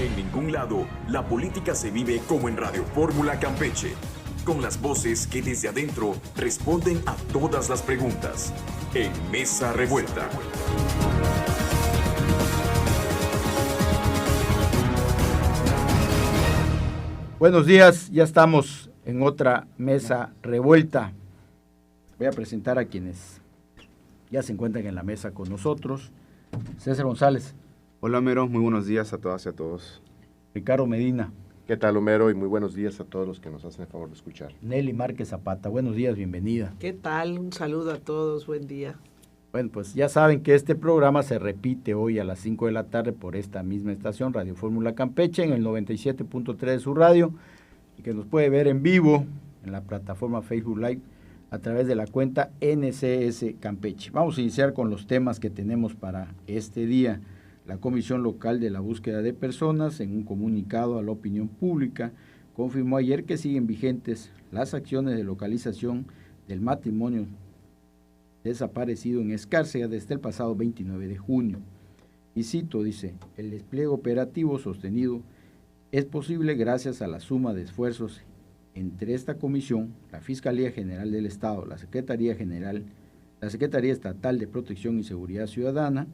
En ningún lado, la política se vive como en Radio Fórmula Campeche, con las voces que desde adentro responden a todas las preguntas. En Mesa Revuelta. Buenos días, ya estamos en otra Mesa Revuelta. Voy a presentar a quienes ya se encuentran en la mesa con nosotros. César González. Hola, Homero, muy buenos días a todas y a todos. Ricardo Medina. ¿Qué tal, Homero? Y muy buenos días a todos los que nos hacen el favor de escuchar. Nelly Márquez Zapata. Buenos días, bienvenida. ¿Qué tal? Un saludo a todos, buen día. Bueno, pues ya saben que este programa se repite hoy a las 5 de la tarde por esta misma estación, Radio Fórmula Campeche, en el 97.3 de su radio, y que nos puede ver en vivo en la plataforma Facebook Live a través de la cuenta NCS Campeche. Vamos a iniciar con los temas que tenemos para este día. La Comisión Local de la Búsqueda de Personas, en un comunicado a la opinión pública, confirmó ayer que siguen vigentes las acciones de localización del matrimonio desaparecido en Escárcega desde el pasado 29 de junio. Y cito, dice, el despliegue operativo sostenido es posible gracias a la suma de esfuerzos entre esta comisión, la Fiscalía General del Estado, la Secretaría Estatal de Protección y Seguridad Ciudadana,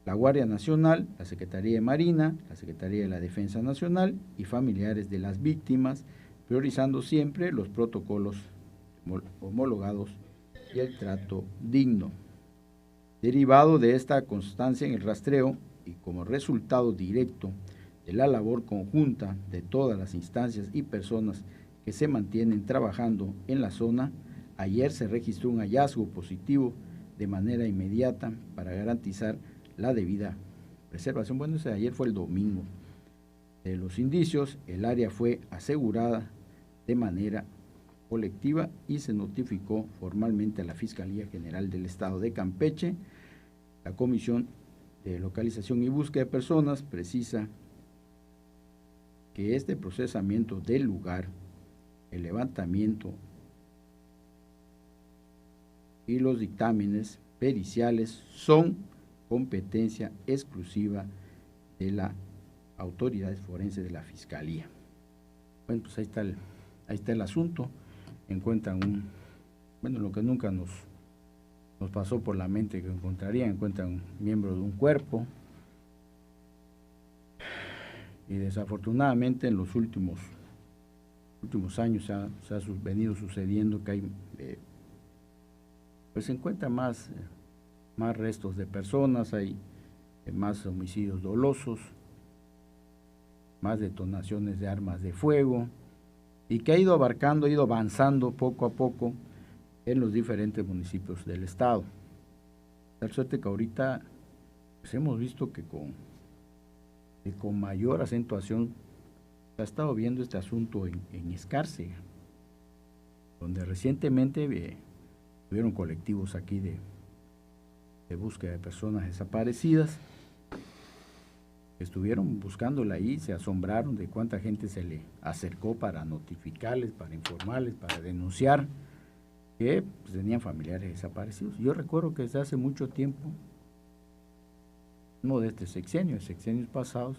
la Guardia Nacional, la Secretaría de Marina, la Secretaría de la Defensa Nacional y familiares de las víctimas, priorizando siempre los protocolos homologados y el trato digno. Derivado de esta constancia en el rastreo y como resultado directo de la labor conjunta de todas las instancias y personas que se mantienen trabajando en la zona, ayer se registró un hallazgo positivo de manera inmediata para garantizar la debida preservación. Bueno, ese de ayer fue el domingo. De los indicios, el área fue asegurada de manera colectiva y se notificó formalmente a la Fiscalía General del Estado de Campeche. La Comisión de Localización y Búsqueda de Personas precisa que este procesamiento del lugar, el levantamiento y los dictámenes periciales son competencia exclusiva de las autoridades forenses de la Fiscalía. Bueno, pues ahí está el asunto. Encuentran lo que nunca nos pasó por la mente que encuentran un miembro de un cuerpo, y desafortunadamente en los últimos años se ha venido sucediendo que hay pues se encuentran más restos de personas, hay más homicidios dolosos, más detonaciones de armas de fuego, y que ha ido avanzando poco a poco en los diferentes municipios del estado. Tal suerte que ahorita pues hemos visto que con mayor acentuación se ha estado viendo este asunto en Escárcega, donde recientemente tuvieron colectivos aquí de búsqueda de personas desaparecidas. Estuvieron buscándola ahí, se asombraron de cuánta gente se le acercó para notificarles, para informarles, para denunciar que pues, tenían familiares desaparecidos. Yo recuerdo que desde hace mucho tiempo, no de este sexenio, de sexenios pasados,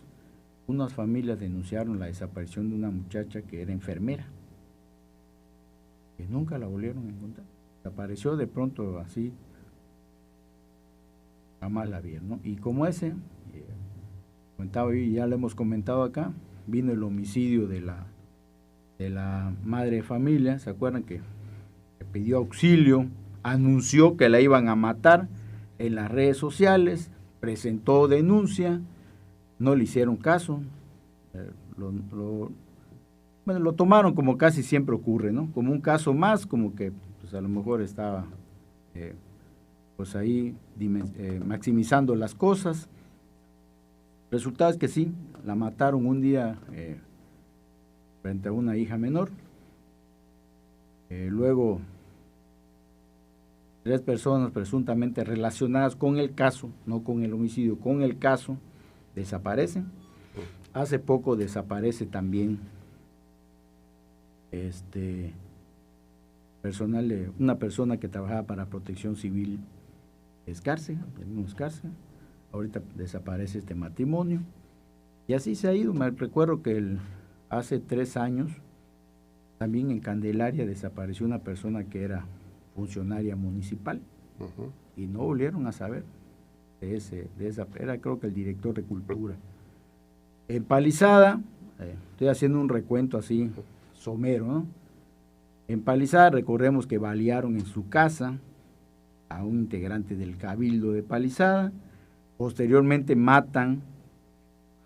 unas familias denunciaron la desaparición de una muchacha que era enfermera, que nunca la volvieron a encontrar. Desapareció de pronto así, jamás la vieron, ¿no? Y como ese, comentaba yo, y ya lo hemos comentado acá, vino el homicidio de la madre de familia. ¿Se acuerdan que pidió auxilio, anunció que la iban a matar en las redes sociales, presentó denuncia, no le hicieron caso, lo tomaron como casi siempre ocurre, ¿no? Como un caso más, como que pues a lo mejor estaba pues ahí maximizando las cosas. Resultado es que sí, la mataron un día frente a una hija menor. Luego 3 personas presuntamente relacionadas con el caso, no con el homicidio, con el caso, desaparecen. Hace poco desaparece también una persona que trabajaba para Protección Civil Escárcega, el mismo Escárcega. Ahorita desaparece este matrimonio. Y así se ha ido. Me recuerdo que hace 3 años, también en Candelaria desapareció una persona que era funcionaria municipal y no volvieron a saber de esa, era creo que el director de cultura. En Palizada, estoy haciendo un recuento así somero, ¿no? En Palizada recordemos que balearon en su casa a un integrante del Cabildo de Palizada, posteriormente matan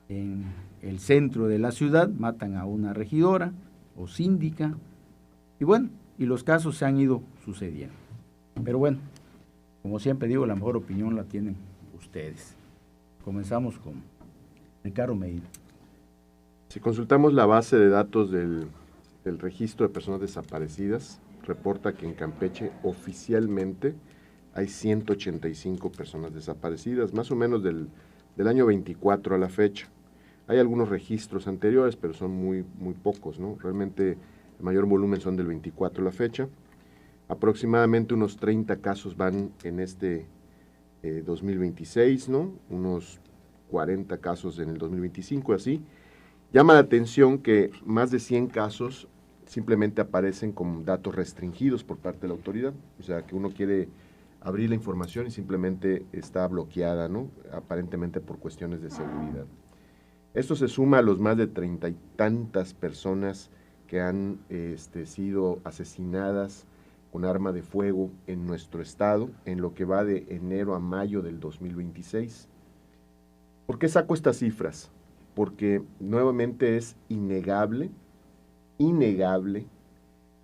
en el centro de la ciudad, matan a una regidora o síndica, y bueno, y los casos se han ido sucediendo. Pero bueno, como siempre digo, la mejor opinión la tienen ustedes. Comenzamos con Ricardo Medina. Si consultamos la base de datos del registro de personas desaparecidas, reporta que en Campeche oficialmente hay 185 personas desaparecidas, más o menos del año 24 a la fecha. Hay algunos registros anteriores, pero son muy pocos, ¿no? Realmente el mayor volumen son del 24 a la fecha. Aproximadamente unos 30 casos van en este 2026, ¿no? Unos 40 casos en el 2025, así. Llama la atención que más de 100 casos simplemente aparecen como datos restringidos por parte de la autoridad, o sea, que uno quiere abrir la información y simplemente está bloqueada, ¿no? Aparentemente por cuestiones de seguridad. Esto se suma a los más de 30 y tantas personas que han sido asesinadas con arma de fuego en nuestro estado en lo que va de enero a mayo del 2026. ¿Por qué saco estas cifras? Porque nuevamente es innegable,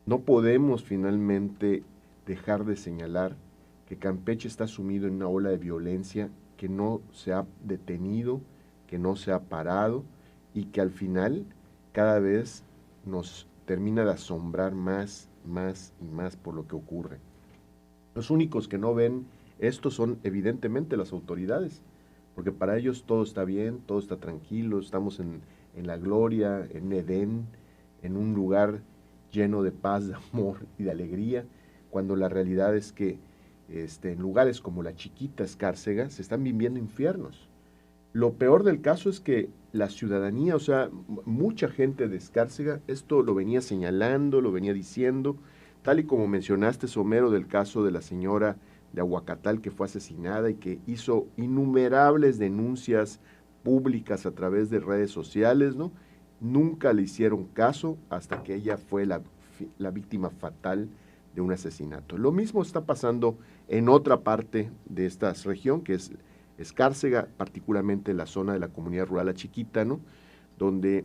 no podemos finalmente dejar de señalar que Campeche está sumido en una ola de violencia que no se ha detenido, que no se ha parado y que al final cada vez nos termina de asombrar más y más por lo que ocurre. Los únicos que no ven esto son evidentemente las autoridades, porque para ellos todo está bien, todo está tranquilo, estamos en la gloria, en Edén, en un lugar lleno de paz, de amor y de alegría, cuando la realidad es que en lugares como la chiquita Escárcega se están viviendo infiernos. Lo peor del caso es que la ciudadanía, o sea, mucha gente de Escárcega, esto lo venía señalando, lo venía diciendo, tal y como mencionaste, Somero, del caso de la señora de Aguacatal que fue asesinada y que hizo innumerables denuncias públicas a través de redes sociales, ¿no? Nunca le hicieron caso hasta que ella fue la víctima fatal de un asesinato. Lo mismo está pasando en otra parte de esta región, que es Escárcega, particularmente la zona de la comunidad rural La Chiquita, ¿no? Donde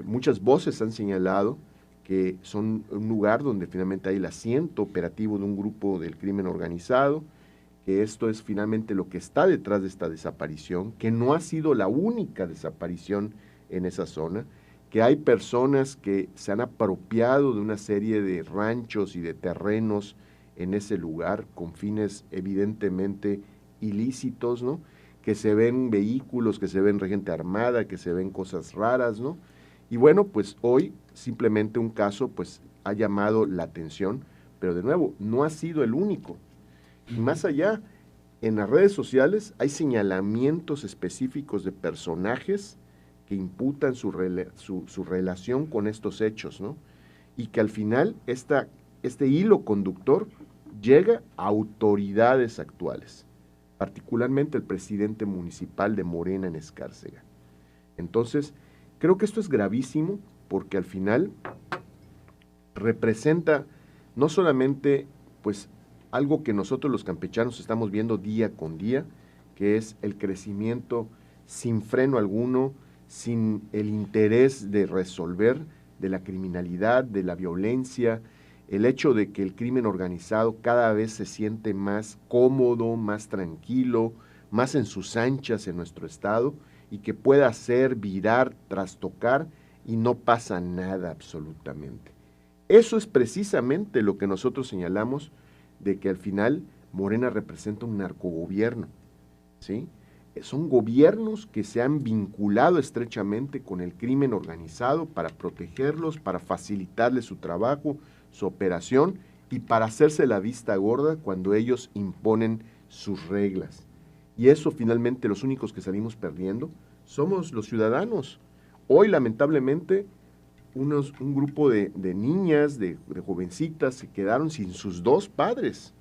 muchas voces han señalado que son un lugar donde finalmente hay el asiento operativo de un grupo del crimen organizado, que esto es finalmente lo que está detrás de esta desaparición, que no ha sido la única desaparición en esa zona, que hay personas que se han apropiado de una serie de ranchos y de terrenos en ese lugar con fines evidentemente ilícitos, ¿no? Que se ven vehículos, que se ven gente armada, que se ven cosas raras, ¿no? Y bueno, pues hoy simplemente un caso pues ha llamado la atención, pero de nuevo, no ha sido el único. Y más allá, en las redes sociales hay señalamientos específicos de personajes que imputan su relación con estos hechos, ¿no? Y que al final este hilo conductor llega a autoridades actuales, particularmente el presidente municipal de Morena en Escárcega. Entonces, creo que esto es gravísimo porque al final representa no solamente pues algo que nosotros los campechanos estamos viendo día con día, que es el crecimiento sin freno alguno, sin el interés de resolver de la criminalidad, de la violencia, el hecho de que el crimen organizado cada vez se siente más cómodo, más tranquilo, más en sus anchas en nuestro estado y que pueda hacer, virar, trastocar y no pasa nada absolutamente. Eso es precisamente lo que nosotros señalamos de que al final Morena representa un narcogobierno, ¿sí? Son gobiernos que se han vinculado estrechamente con el crimen organizado para protegerlos, para facilitarles su trabajo, su operación y para hacerse la vista gorda cuando ellos imponen sus reglas. Y eso finalmente los únicos que salimos perdiendo somos los ciudadanos. Hoy lamentablemente un grupo de niñas, de jovencitas se quedaron sin sus dos padres.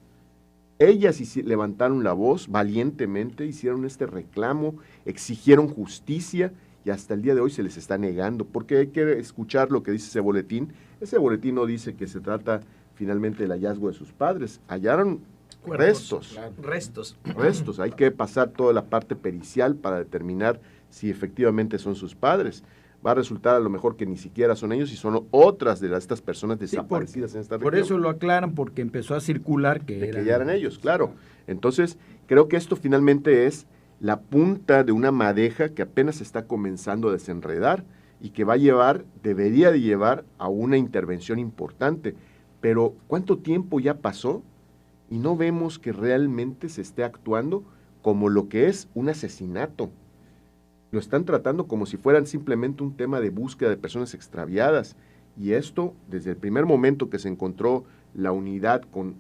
Ellas levantaron la voz valientemente, hicieron este reclamo, exigieron justicia y hasta el día de hoy se les está negando, porque hay que escuchar lo que dice ese boletín. Ese boletín no dice que se trata finalmente del hallazgo de sus padres, hallaron restos. Claro. Restos. Hay que pasar toda la parte pericial para determinar si efectivamente son sus padres. Va a resultar a lo mejor que ni siquiera son ellos y son otras de estas personas desaparecidas en esta región. Por eso lo aclaran, porque empezó a circular que ya eran ellos, claro. Entonces, creo que esto finalmente es la punta de una madeja que apenas se está comenzando a desenredar y que debería de llevar a una intervención importante. Pero, ¿cuánto tiempo ya pasó? Y no vemos que realmente se esté actuando como lo que es un asesinato. Lo están tratando como si fueran simplemente un tema de búsqueda de personas extraviadas. Y esto, desde el primer momento que se encontró la unidad con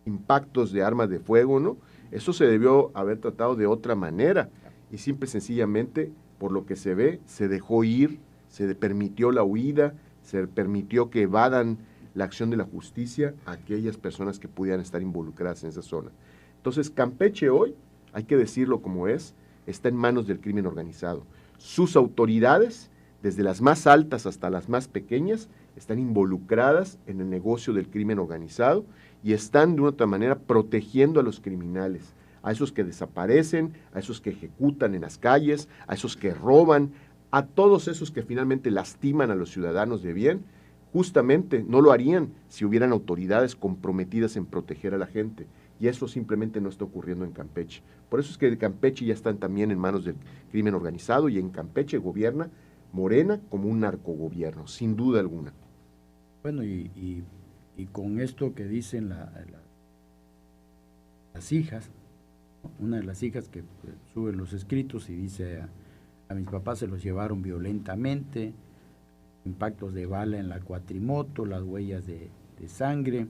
impactos de armas de fuego, ¿no? Eso se debió haber tratado de otra manera. Y simple y sencillamente, por lo que se ve, se dejó ir, se permitió la huida, se permitió que evadan la acción de la justicia a aquellas personas que pudieran estar involucradas en esa zona. Entonces, Campeche hoy, hay que decirlo como es, está en manos del crimen organizado. Sus autoridades, desde las más altas hasta las más pequeñas, están involucradas en el negocio del crimen organizado y están de una otra manera protegiendo a los criminales, a esos que desaparecen, a esos que ejecutan en las calles, a esos que roban, a todos esos que finalmente lastiman a los ciudadanos de bien. Justamente no lo harían si hubieran autoridades comprometidas en proteger a la gente. Y eso simplemente no está ocurriendo en Campeche. Por eso es que Campeche ya están también en manos del crimen organizado y en Campeche gobierna Morena como un narcogobierno, sin duda alguna. Bueno, y con esto que dicen las hijas, una de las hijas que sube los escritos y dice a mis papás se los llevaron violentamente, impactos de bala en la cuatrimoto, las huellas de sangre,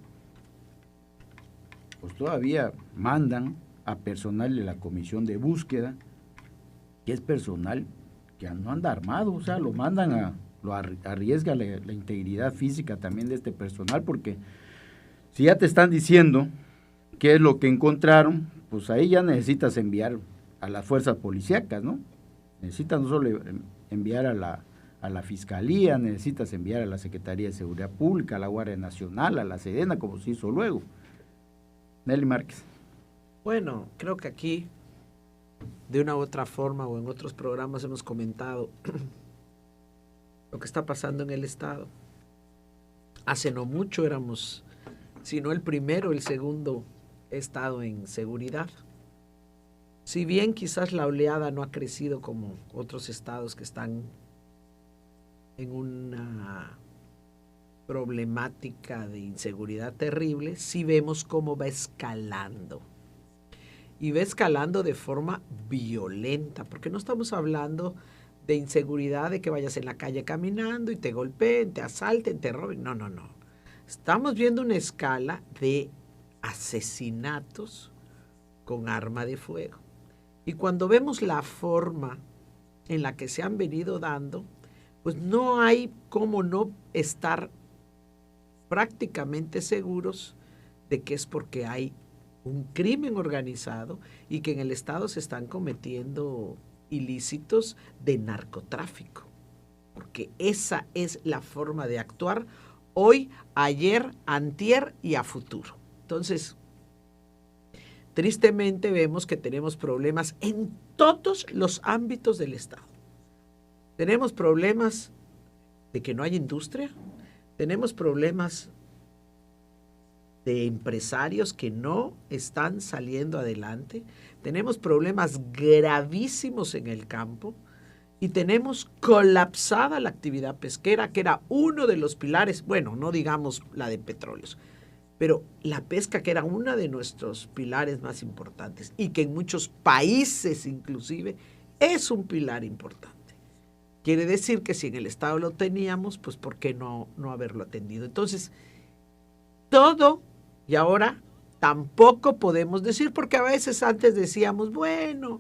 pues todavía mandan a personal de la comisión de búsqueda, que es personal que no anda armado, o sea, lo mandan lo arriesga la integridad física también de este personal, porque si ya te están diciendo qué es lo que encontraron, pues ahí ya necesitas enviar a las fuerzas policíacas, ¿no? Necesitas no solo enviar a la Fiscalía, necesitas enviar a la Secretaría de Seguridad Pública, a la Guardia Nacional, a la Sedena, como se hizo luego. Nelly Márquez. Bueno, creo que aquí, de una u otra forma o en otros programas hemos comentado lo que está pasando en el Estado. Hace no mucho éramos, si no el primero, el segundo Estado en seguridad. Si bien quizás la oleada no ha crecido como otros estados que están en una problemática de inseguridad terrible, sí vemos cómo va escalando. Y va escalando de forma violenta, porque no estamos hablando de inseguridad, de que vayas en la calle caminando y te golpeen, te asalten, te roben. No. Estamos viendo una escala de asesinatos con arma de fuego. Y cuando vemos la forma en la que se han venido dando, pues no hay cómo no estar prácticamente seguros de que es porque hay un crimen organizado y que en el Estado se están cometiendo ilícitos de narcotráfico, porque esa es la forma de actuar hoy, ayer, antier y a futuro. Entonces, tristemente vemos que tenemos problemas en todos los ámbitos del Estado. Tenemos problemas de que no hay industria, tenemos problemas de empresarios que no están saliendo adelante, tenemos problemas gravísimos en el campo y tenemos colapsada la actividad pesquera, que era uno de los pilares, bueno, no digamos la de petróleos, pero la pesca, que era uno de nuestros pilares más importantes y que en muchos países inclusive es un pilar importante. Quiere decir que si en el Estado lo teníamos, pues ¿por qué no haberlo atendido? Entonces, todo, y ahora tampoco podemos decir, porque a veces antes decíamos, bueno,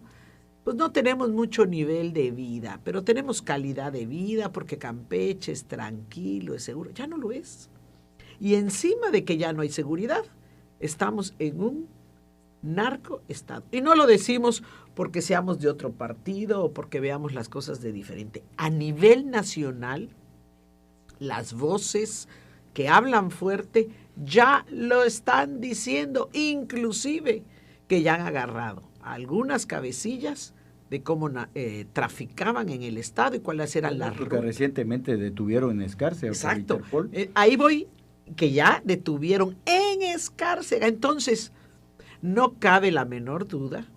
pues no tenemos mucho nivel de vida, pero tenemos calidad de vida porque Campeche es tranquilo, es seguro. Ya no lo es. Y encima de que ya no hay seguridad, estamos en un narcoestado. Y no lo decimos porque seamos de otro partido o porque veamos las cosas de diferente. A nivel nacional, las voces que hablan fuerte ya lo están diciendo, inclusive que ya han agarrado a algunas cabecillas de cómo traficaban en el estado y cuáles eran las Porque rutas. recientemente detuvieron en Escárcega. Exacto. Interpol. Ahí voy, que ya detuvieron en Escárcega. Entonces, no cabe la menor duda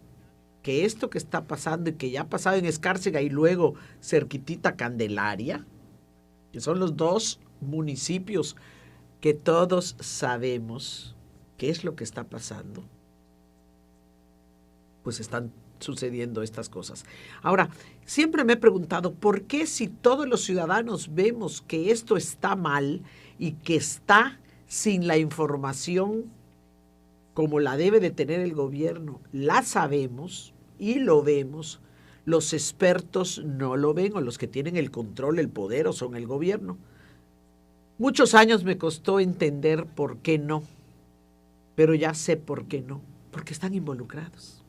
que esto que está pasando y que ya ha pasado en Escárcega y luego cerquitita Candelaria, que son los dos municipios que todos sabemos qué es lo que está pasando, pues están sucediendo estas cosas. Ahora, siempre me he preguntado, ¿por qué si todos los ciudadanos vemos que esto está mal y que está sin la información como la debe de tener el gobierno, la sabemos y lo vemos, los expertos no lo ven o los que tienen el control, el poder o son el gobierno? Muchos años me costó entender por qué no, pero ya sé por qué no, porque están involucrados.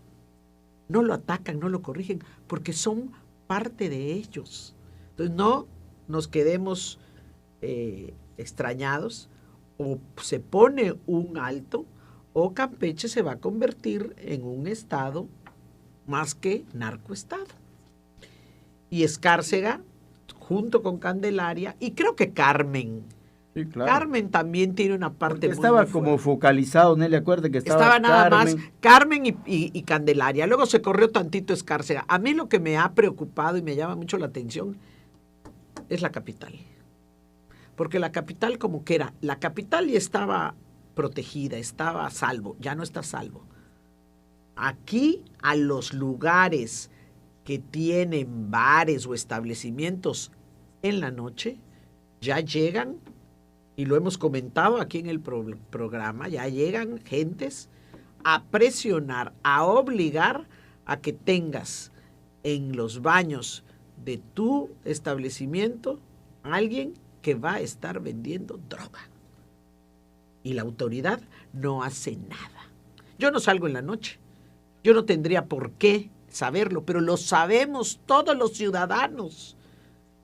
No lo atacan, no lo corrigen, porque son parte de ellos. Entonces no nos quedemos extrañados, o se pone un alto, o Campeche se va a convertir en un estado más que narcoestado. Y Escárcega, junto con Candelaria, y creo que Carmen. Sí, claro. Carmen también tiene una parte Porque estaba muy como fuerte. focalizado, Nelly, acuérdate que Estaba nada Carmen. más Carmen y Candelaria. Luego se corrió tantito Escárcega. A mí lo que me ha preocupado y me llama mucho la atención es la capital. Porque la capital como que era, la capital ya estaba protegida, estaba a salvo, ya no está a salvo. Aquí a los lugares que tienen bares o establecimientos en la noche, ya llegan, y lo hemos comentado aquí en el programa, ya llegan gentes a presionar, a obligar a que tengas en los baños de tu establecimiento alguien que va a estar vendiendo droga. Y la autoridad no hace nada. Yo no salgo en la noche. Yo no tendría por qué saberlo, pero lo sabemos todos los ciudadanos.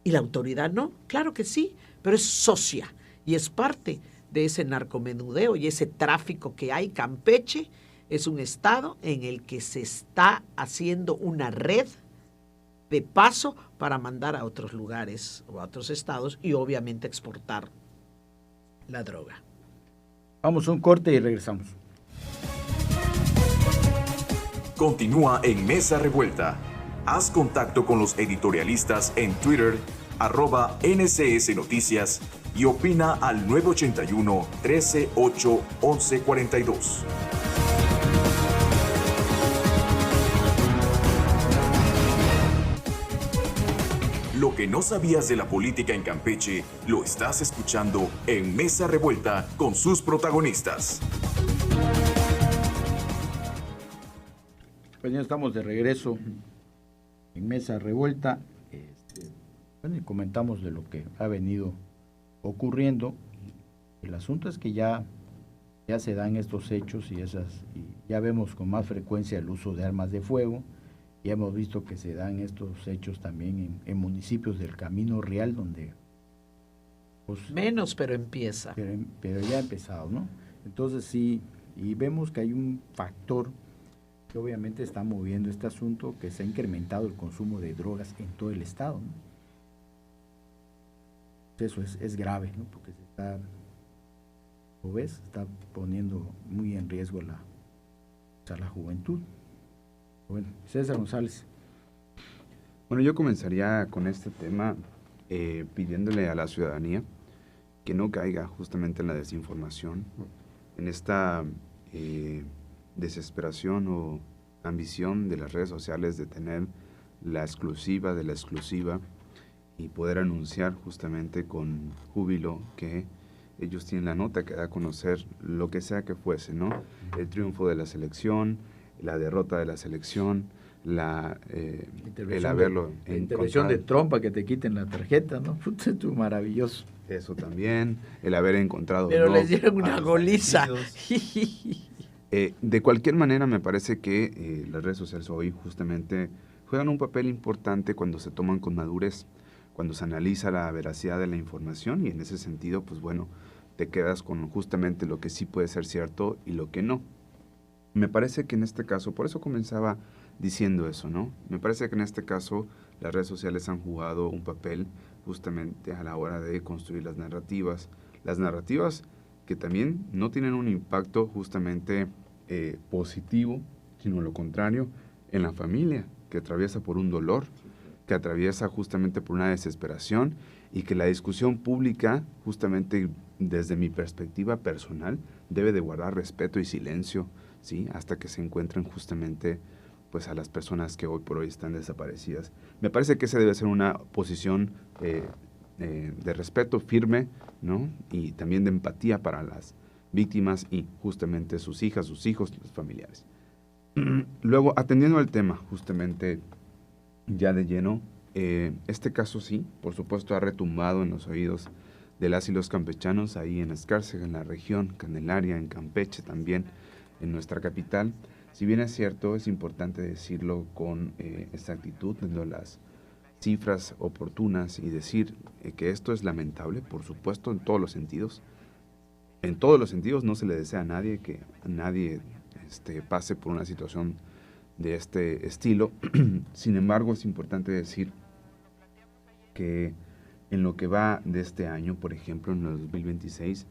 ¿Y la autoridad no? Claro que sí, pero es socia y es parte de ese narcomenudeo y ese tráfico que hay. Campeche es un estado en el que se está haciendo una red de paso para mandar a otros lugares o a otros estados y obviamente exportar la droga. Vamos a un corte y regresamos. Continúa en Mesa Revuelta. Haz contacto con los editorialistas en Twitter, @NCS Noticias, y opina al 981-13-8-1142. Lo que no sabías de la política en Campeche, lo estás escuchando en Mesa Revuelta con sus protagonistas. Pues ya estamos de regreso en Mesa Revuelta. Bueno, y comentamos de lo que ha venido ocurriendo. El asunto es que ya se dan estos hechos y ya vemos con más frecuencia el uso de armas de fuego. Ya hemos visto que se dan estos hechos también en municipios del Camino Real, donde pues, menos, pero empieza. pero ya ha empezado, ¿no? Entonces sí, y vemos que hay un factor que obviamente está moviendo este asunto, que se ha incrementado el consumo de drogas en todo el estado, ¿no? Eso es grave, ¿no? Porque se está, ¿lo ves? Está poniendo muy en riesgo la juventud. Bueno, César González. Bueno, yo comenzaría con este tema pidiéndole a la ciudadanía que no caiga justamente en la desinformación, en esta desesperación o ambición de las redes sociales de tener la exclusiva de la exclusiva y poder anunciar justamente con júbilo que ellos tienen la nota que da a conocer lo que sea que fuese, ¿no? El triunfo de la selección, la derrota de la selección, el haberlo la intervención de Trump para que te quiten la tarjeta, ¿no? Tú, maravilloso. Eso también, el haber encontrado... Pero no, les dieron una a los goliza. De cualquier manera, me parece que las redes sociales hoy justamente juegan un papel importante cuando se toman con madurez, cuando se analiza la veracidad de la información y en ese sentido, pues bueno, te quedas con justamente lo que sí puede ser cierto y lo que no. Me parece que en este caso, por eso comenzaba diciendo eso, ¿no? Me parece que en este caso las redes sociales han jugado un papel justamente a la hora de construir las narrativas que también no tienen un impacto justamente positivo, sino lo contrario, en la familia, que atraviesa por un dolor, que atraviesa justamente por una desesperación y que la discusión pública, justamente desde mi perspectiva personal, debe de guardar respeto y silencio, ¿sí? Hasta que se encuentren justamente pues a las personas que hoy por hoy están desaparecidas. Me parece que esa debe ser una posición de respeto firme, ¿no? Y también de empatía para las víctimas y justamente sus hijas, sus hijos, los familiares. Luego, atendiendo al tema justamente ya de lleno, este caso sí, por supuesto ha retumbado en los oídos de las y los campechanos ahí en Escárcega, en la región, Candelaria, en Campeche también, en nuestra capital. Si bien es cierto, es importante decirlo con exactitud, dando las cifras oportunas y decir que esto es lamentable, por supuesto, en todos los sentidos. En todos los sentidos no se le desea a nadie que nadie pase por una situación de este estilo. Sin embargo, es importante decir que en lo que va de este año, por ejemplo, en el 2026,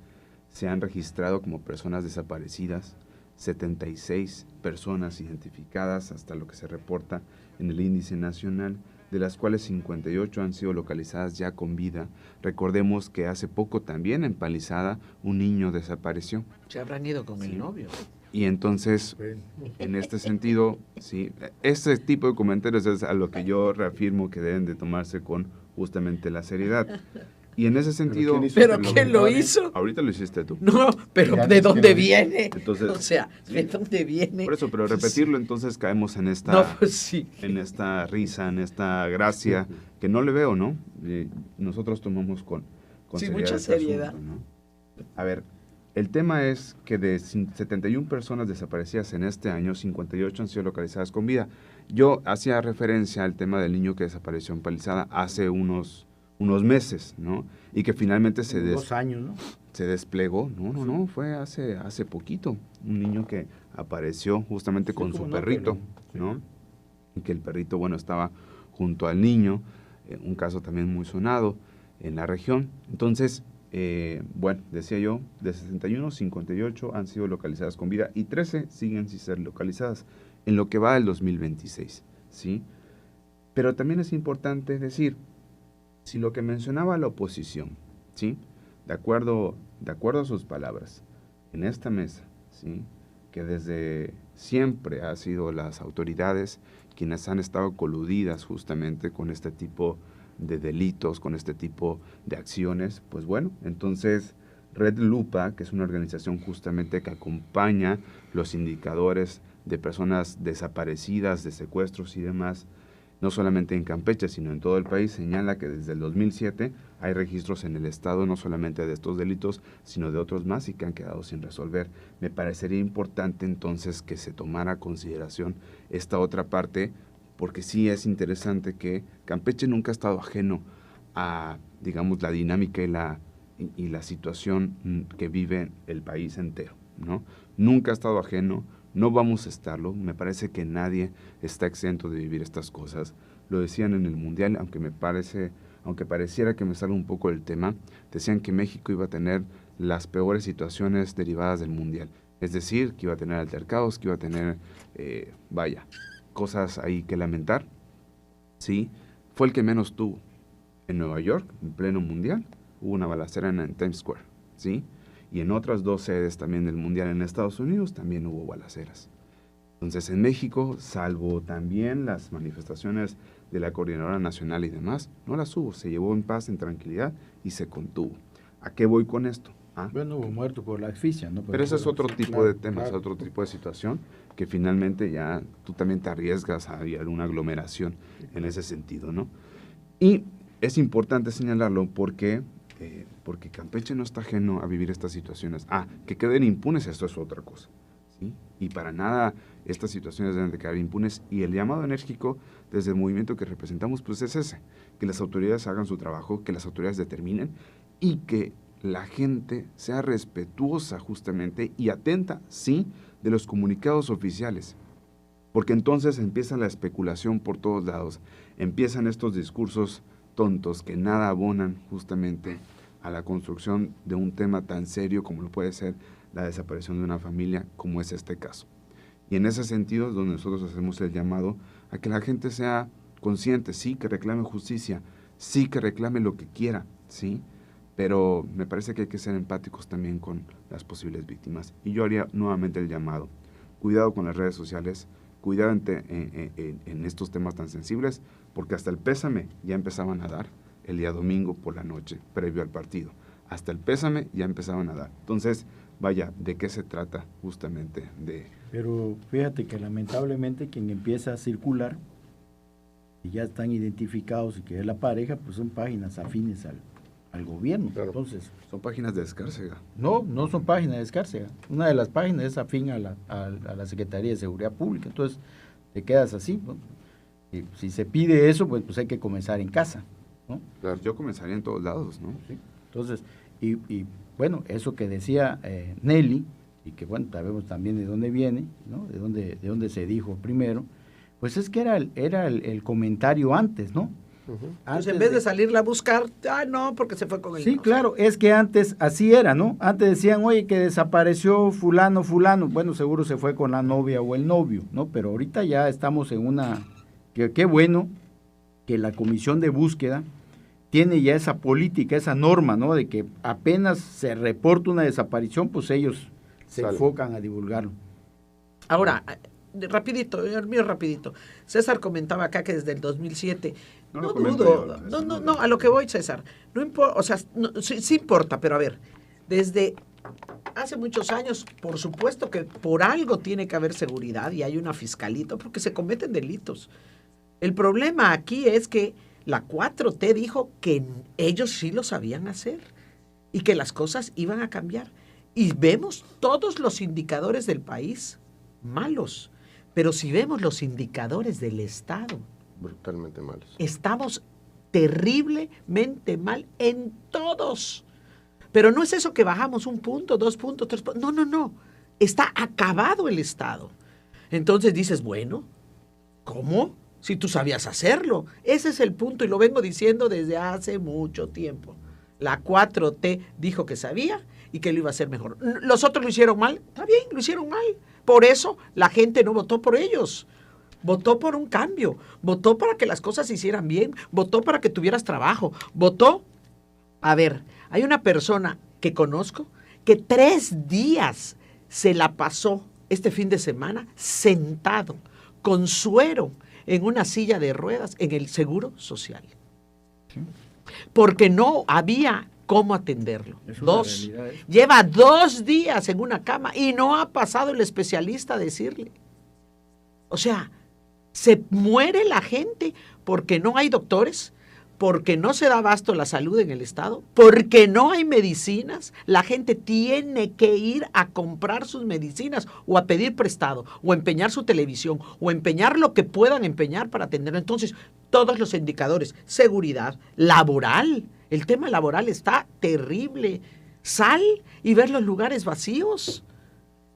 se han registrado como personas desaparecidas 76 personas identificadas hasta lo que se reporta en el índice nacional, de las cuales 58 han sido localizadas ya con vida. Recordemos que hace poco también en Palizada un niño desapareció. Se habrán ido con el novio. Y entonces, en este sentido, sí, este tipo de comentarios es a lo que yo reafirmo que deben de tomarse con justamente la seriedad. Y en ese sentido... ¿Pero quién lo hizo? Ahorita lo hiciste tú. No, pero ¿de dónde viene? Entonces, o sea, ¿de dónde viene? Por eso, pero repetirlo, entonces caemos en esta... No, pues sí. En esta risa, en esta gracia, que no le veo, ¿no? Nosotros tomamos con sí, seriedad mucha este seriedad. asunto, ¿no? A ver, el tema es que de 71 personas desaparecidas en este año, 58 han sido localizadas con vida. Yo hacía referencia al tema del niño que desapareció en Palizada hace unos meses, ¿no? Y que finalmente se 2 años, ¿no? Se desplegó. No, fue hace poquito. Un niño que apareció justamente con su perrito, ¿no? Y que el perrito, bueno, estaba junto al niño, un caso también muy sonado en la región. Entonces, bueno, decía yo, de 61, 58 han sido localizadas con vida y 13 siguen sin ser localizadas en lo que va del 2026, ¿sí? Pero también es importante decir, si lo que mencionaba la oposición, ¿sí? De acuerdo a sus palabras, en esta mesa, ¿sí? Que desde siempre ha sido las autoridades quienes han estado coludidas justamente con este tipo de delitos, con este tipo de acciones, pues bueno, entonces Red Lupa, que es una organización justamente que acompaña los indicadores de personas desaparecidas, de secuestros y demás, no solamente en Campeche, sino en todo el país, señala que desde el 2007 hay registros en el Estado no solamente de estos delitos, sino de otros más y que han quedado sin resolver. Me parecería importante entonces que se tomara a consideración esta otra parte, porque sí es interesante que Campeche nunca ha estado ajeno a, digamos, la dinámica y la situación que vive el país entero, ¿no? Nunca ha estado ajeno. No vamos a estarlo, me parece que nadie está exento de vivir estas cosas. Lo decían en el Mundial, aunque pareciera que me salga un poco del tema, decían que México iba a tener las peores situaciones derivadas del Mundial. Es decir, que iba a tener altercados, que iba a tener, cosas ahí que lamentar. Sí, fue el que menos tuvo. En Nueva York, en pleno Mundial, hubo una balacera en Times Square, ¿sí? Y en otras 2 sedes también del Mundial en Estados Unidos también hubo balaceras. Entonces en México, salvo también las manifestaciones de la Coordinadora Nacional y demás, no las hubo, se llevó en paz, en tranquilidad y se contuvo. ¿A qué voy con esto? ¿Ah? Bueno, hubo muerto por la asfixia, ¿no? Pero ese es otro sí, tipo claro, de temas, claro. otro tipo de situación que finalmente ya tú también te arriesgas a una aglomeración en ese sentido, ¿no? Y es importante señalarlo porque Campeche no está ajeno a vivir estas situaciones. Que queden impunes, esto es otra cosa, ¿sí? Y para nada estas situaciones deben de quedar impunes, y el llamado enérgico desde el movimiento que representamos pues es ese, que las autoridades hagan su trabajo, que las autoridades determinen y que la gente sea respetuosa justamente y atenta, sí, de los comunicados oficiales, porque entonces empieza la especulación por todos lados, empiezan estos discursos tontos que nada abonan justamente a la construcción de un tema tan serio como lo puede ser la desaparición de una familia, como es este caso. Y en ese sentido es donde nosotros hacemos el llamado a que la gente sea consciente, sí, que reclame justicia, sí, que reclame lo que quiera, sí, pero me parece que hay que ser empáticos también con las posibles víctimas. Y yo haría nuevamente el llamado, cuidado con las redes sociales, cuidado en estos temas tan sensibles, porque hasta el pésame ya empezaban a dar el día domingo por la noche, previo al partido. Hasta el pésame ya empezaban a dar. Entonces, vaya, ¿de qué se trata justamente? Pero fíjate que lamentablemente quien empieza a circular, y ya están identificados y que es la pareja, pues son páginas afines al gobierno. Claro. Entonces, Son páginas de Escárcega. no son páginas de Escárcega. Una de las páginas es afín a la Secretaría de Seguridad Pública. Entonces, te quedas así, ¿no? Y si se pide eso, pues hay que comenzar en casa, ¿no? Claro, yo comenzaría en todos lados, ¿no? ¿Sí? Entonces, y bueno, eso que decía Nelly, y que bueno, sabemos también de dónde viene, ¿no? De dónde se dijo primero, pues es que era el comentario antes, ¿no? Entonces, Antes en vez de salirla a buscar, no, porque se fue con el Sí, no. claro, es que antes así era, ¿no? Antes decían, oye, que desapareció fulano, bueno, seguro se fue con la novia o el novio, ¿no? Pero ahorita ya estamos en qué bueno que la comisión de búsqueda tiene ya esa política, esa norma, ¿no? De que apenas se reporta una desaparición, pues ellos se Sale. enfocan a divulgarlo. Ahora, rapidito, el mío rapidito. César comentaba acá que desde el 2007, No no lo comento dudo, yo, no, a lo que voy, César, no importa, o sea, sí importa, pero a ver, desde hace muchos años, por supuesto que por algo tiene que haber seguridad y hay una fiscalita, porque se cometen delitos. El problema aquí es que la 4T dijo que ellos sí lo sabían hacer y que las cosas iban a cambiar. Y vemos todos los indicadores del país malos, pero si vemos los indicadores del Estado, Brutalmente malos. estamos terriblemente mal en todos. Pero no es eso que bajamos 1 punto, 2 puntos, 3 puntos. No. Está acabado el Estado. Entonces dices, bueno, ¿cómo? Si tú sabías hacerlo. Ese es el punto y lo vengo diciendo desde hace mucho tiempo. La 4T dijo que sabía y que lo iba a hacer mejor. ¿Los otros lo hicieron mal? Está bien, lo hicieron mal. Por eso la gente no votó por ellos. Votó por un cambio. Votó para que las cosas se hicieran bien. Votó para que tuvieras trabajo. Votó. A ver, hay una persona que conozco que 3 días se la pasó este fin de semana sentado con suero en una silla de ruedas en el Seguro Social. Porque no había cómo atenderlo. Es una 2. realidad, ¿eh? Lleva 2 días en una cama y no ha pasado el especialista a decirle. O sea, se muere la gente porque no hay doctores, porque no se da abasto la salud en el Estado, porque no hay medicinas. La gente tiene que ir a comprar sus medicinas o a pedir prestado o empeñar su televisión o empeñar lo que puedan empeñar para atenderlo. Entonces, todos los indicadores, seguridad, laboral, el tema laboral está terrible. Sal y ver los lugares vacíos.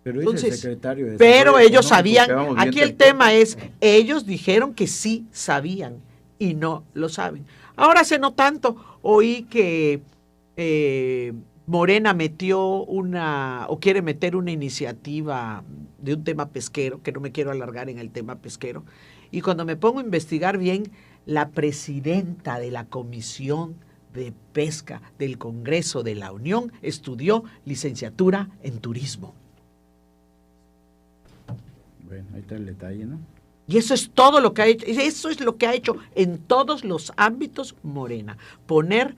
Pero, Entonces, el secretario de pero Desarrollo ellos Económico, sabían, que vamos bien aquí el temprano. tema es, ellos dijeron que sí sabían y no lo saben. Ahora hace no tanto oí que Morena metió o quiere meter una iniciativa de un tema pesquero, que no me quiero alargar en el tema pesquero, y cuando me pongo a investigar bien, la presidenta de la Comisión de Pesca del Congreso de la Unión estudió licenciatura en turismo. Bueno, ahí está el detalle, ¿no? Y eso es todo lo que ha hecho, eso es lo que ha hecho en todos los ámbitos Morena, poner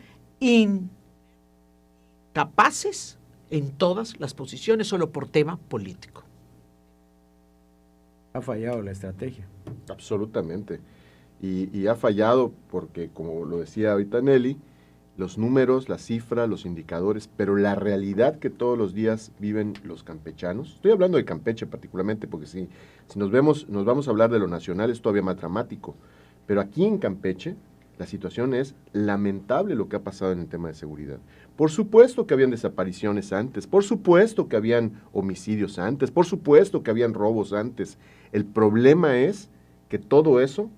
incapaces en todas las posiciones solo por tema político. Ha fallado la estrategia. Absolutamente. Y ha fallado porque, como lo decía ahorita Nelly, los números, las cifras, los indicadores, pero la realidad que todos los días viven los campechanos, estoy hablando de Campeche particularmente, porque si nos vamos a hablar de lo nacional, es todavía más dramático, pero aquí en Campeche la situación es lamentable lo que ha pasado en el tema de seguridad. Por supuesto que habían desapariciones antes, por supuesto que habían homicidios antes, por supuesto que habían robos antes. El problema es que todo eso,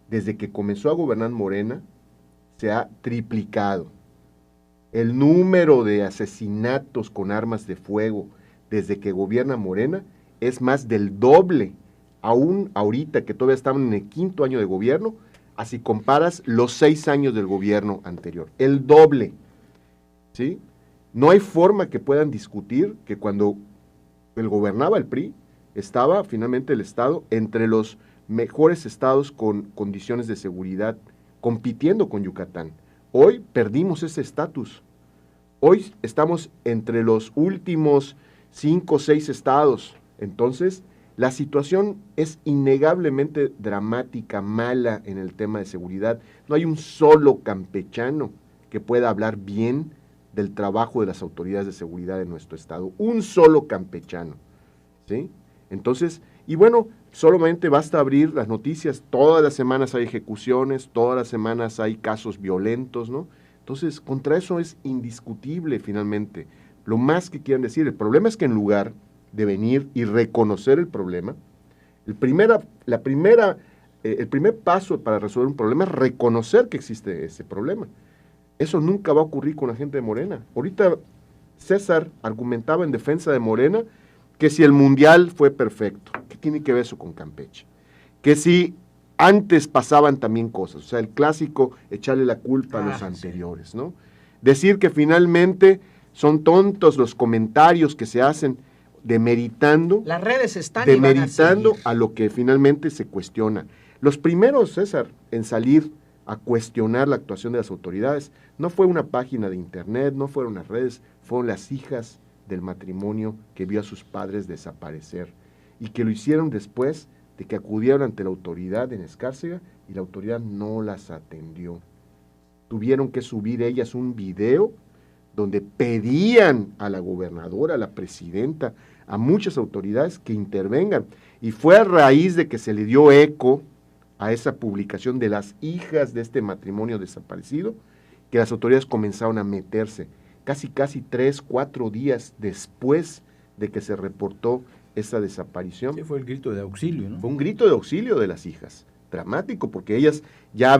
desde que comenzó a gobernar Morena, se ha triplicado. El número de asesinatos con armas de fuego desde que gobierna Morena es más del doble, aún ahorita que todavía estamos en el 5º año de gobierno, así comparas los 6 años del gobierno anterior. El doble, ¿sí? No hay forma que puedan discutir que cuando gobernaba el PRI, estaba finalmente el Estado entre los mejores estados con condiciones de seguridad, compitiendo con Yucatán. Hoy perdimos ese estatus. Hoy estamos entre los últimos 5 o 6 estados. Entonces, la situación es innegablemente dramática, mala en el tema de seguridad. No hay un solo campechano que pueda hablar bien del trabajo de las autoridades de seguridad en nuestro estado. Un solo campechano, ¿sí? Entonces, y bueno, solamente basta abrir las noticias, todas las semanas hay ejecuciones, todas las semanas hay casos violentos, ¿no? Entonces, contra eso es indiscutible finalmente. Lo más que quieran decir, el problema es que en lugar de venir y reconocer el problema, el primer paso para resolver un problema es reconocer que existe ese problema. Eso nunca va a ocurrir con la gente de Morena. Ahorita César argumentaba en defensa de Morena que si el Mundial fue perfecto, ¿qué tiene que ver eso con Campeche? Que si antes pasaban también cosas, o sea, el clásico echarle la culpa a los anteriores, ¿no? Decir que finalmente son tontos los comentarios que se hacen demeritando, las redes están demeritando a lo que finalmente se cuestiona. Los primeros, César, en salir a cuestionar la actuación de las autoridades, no fue una página de internet, no fueron las redes, fueron las hijas del matrimonio que vio a sus padres desaparecer y que lo hicieron después de que acudieron ante la autoridad en Escárcega y la autoridad no las atendió. Tuvieron que subir ellas un video donde pedían a la gobernadora, a la presidenta, a muchas autoridades que intervengan. Y fue a raíz de que se le dio eco a esa publicación de las hijas de este matrimonio desaparecido que las autoridades comenzaron a meterse. Casi 3, 4 días después de que se reportó esa desaparición. Sí, fue el grito de auxilio, ¿no? Fue un grito de auxilio de las hijas, dramático, porque ellas ya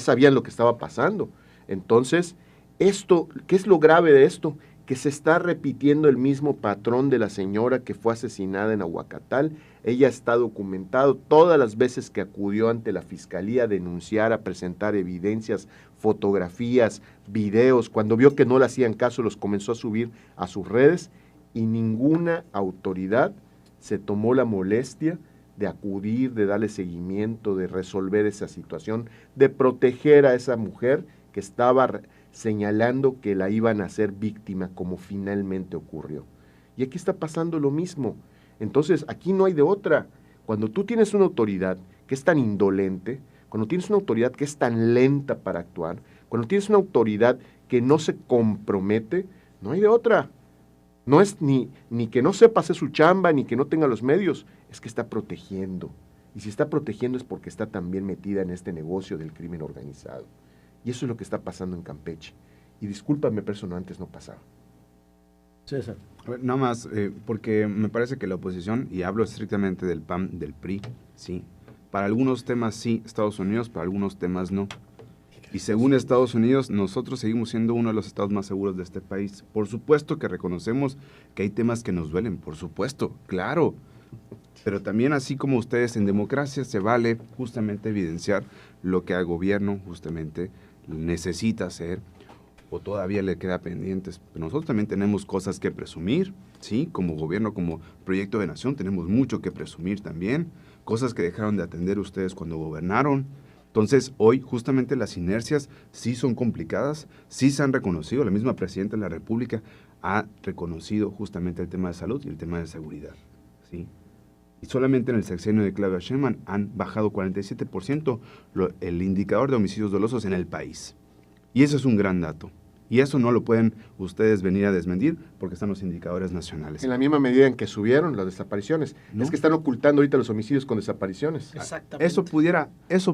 sabían lo que estaba pasando. Entonces, esto, ¿qué es lo grave de esto? Que se está repitiendo el mismo patrón de la señora que fue asesinada en Ahuacatal. Ella está documentado todas las veces que acudió ante la fiscalía a denunciar, a presentar evidencias, fotografías, videos. Cuando vio que no le hacían caso, los comenzó a subir a sus redes y ninguna autoridad se tomó la molestia de acudir, de darle seguimiento, de resolver esa situación, de proteger a esa mujer que estaba señalando que la iban a hacer víctima, como finalmente ocurrió. Y aquí está pasando lo mismo. Entonces, aquí no hay de otra. Cuando tú tienes una autoridad que es tan indolente, cuando tienes una autoridad que es tan lenta para actuar, cuando tienes una autoridad que no se compromete, no hay de otra. No es ni que no sepa hacer su chamba, ni que no tenga los medios, es que está protegiendo. Y si está protegiendo es porque está también metida en este negocio del crimen organizado. Y eso es lo que está pasando en Campeche. Y discúlpame, pero eso antes no pasaba. César. A ver, nada más, porque me parece que la oposición, y hablo estrictamente del PAN, del PRI, sí, para algunos temas sí, Estados Unidos, para algunos temas no. Y según Estados Unidos, nosotros seguimos siendo uno de los estados más seguros de este país. Por supuesto que reconocemos que hay temas que nos duelen, por supuesto, claro. Pero también, así como ustedes en democracia, se vale justamente evidenciar lo que al gobierno justamente necesita hacer o todavía le queda pendientes. Pero nosotros también tenemos cosas que presumir, ¿sí? Como gobierno, como proyecto de nación, tenemos mucho que presumir también. Cosas que dejaron de atender ustedes cuando gobernaron. Entonces, hoy justamente las inercias sí son complicadas, sí se han reconocido, la misma Presidenta de la República ha reconocido justamente el tema de salud y el tema de seguridad, ¿sí? Y solamente en el sexenio de Claudia Sheinbaum han bajado 47% el indicador de homicidios dolosos en el país. Y eso es un gran dato. Y eso no lo pueden ustedes venir a desmentir porque están los indicadores nacionales. En la misma medida en que subieron las desapariciones. ¿No? Es que están ocultando ahorita los homicidios con desapariciones. Exactamente. Eso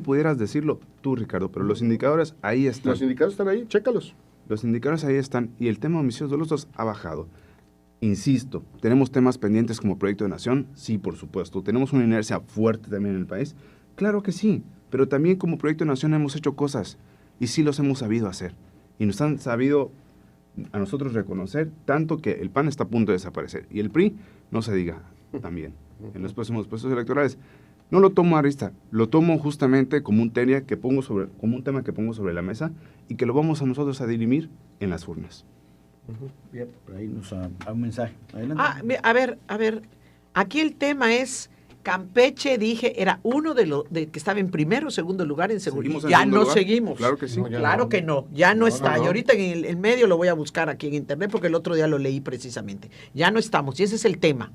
pudieras decirlo tú, Ricardo, pero los indicadores ahí están. Los indicadores están ahí, chécalos. Los indicadores ahí están y el tema de homicidios dolosos ha bajado. Insisto, ¿tenemos temas pendientes como Proyecto de Nación? Sí, por supuesto. ¿Tenemos una inercia fuerte también en el país? Claro que sí, pero también como Proyecto de Nación hemos hecho cosas y sí los hemos sabido hacer. Y nos han sabido a nosotros reconocer tanto que el PAN está a punto de desaparecer y el PRI, no se diga también, en los próximos procesos electorales. No lo tomo a rista, lo tomo justamente como un tema que pongo sobre la mesa y que lo vamos a nosotros a dirimir en las urnas. Bien, por ahí nos da un mensaje. Adelante. A ver, aquí el tema es Campeche, dije, era uno de que estaba en primero o segundo lugar en seguridad. ¿Seguimos en Ya segundo no lugar? seguimos. Claro que sí. No, ya Claro no. que no, ya no está. no. Y ahorita en el medio lo voy a buscar aquí en internet porque el otro día lo leí precisamente. Ya no estamos, y ese es el tema.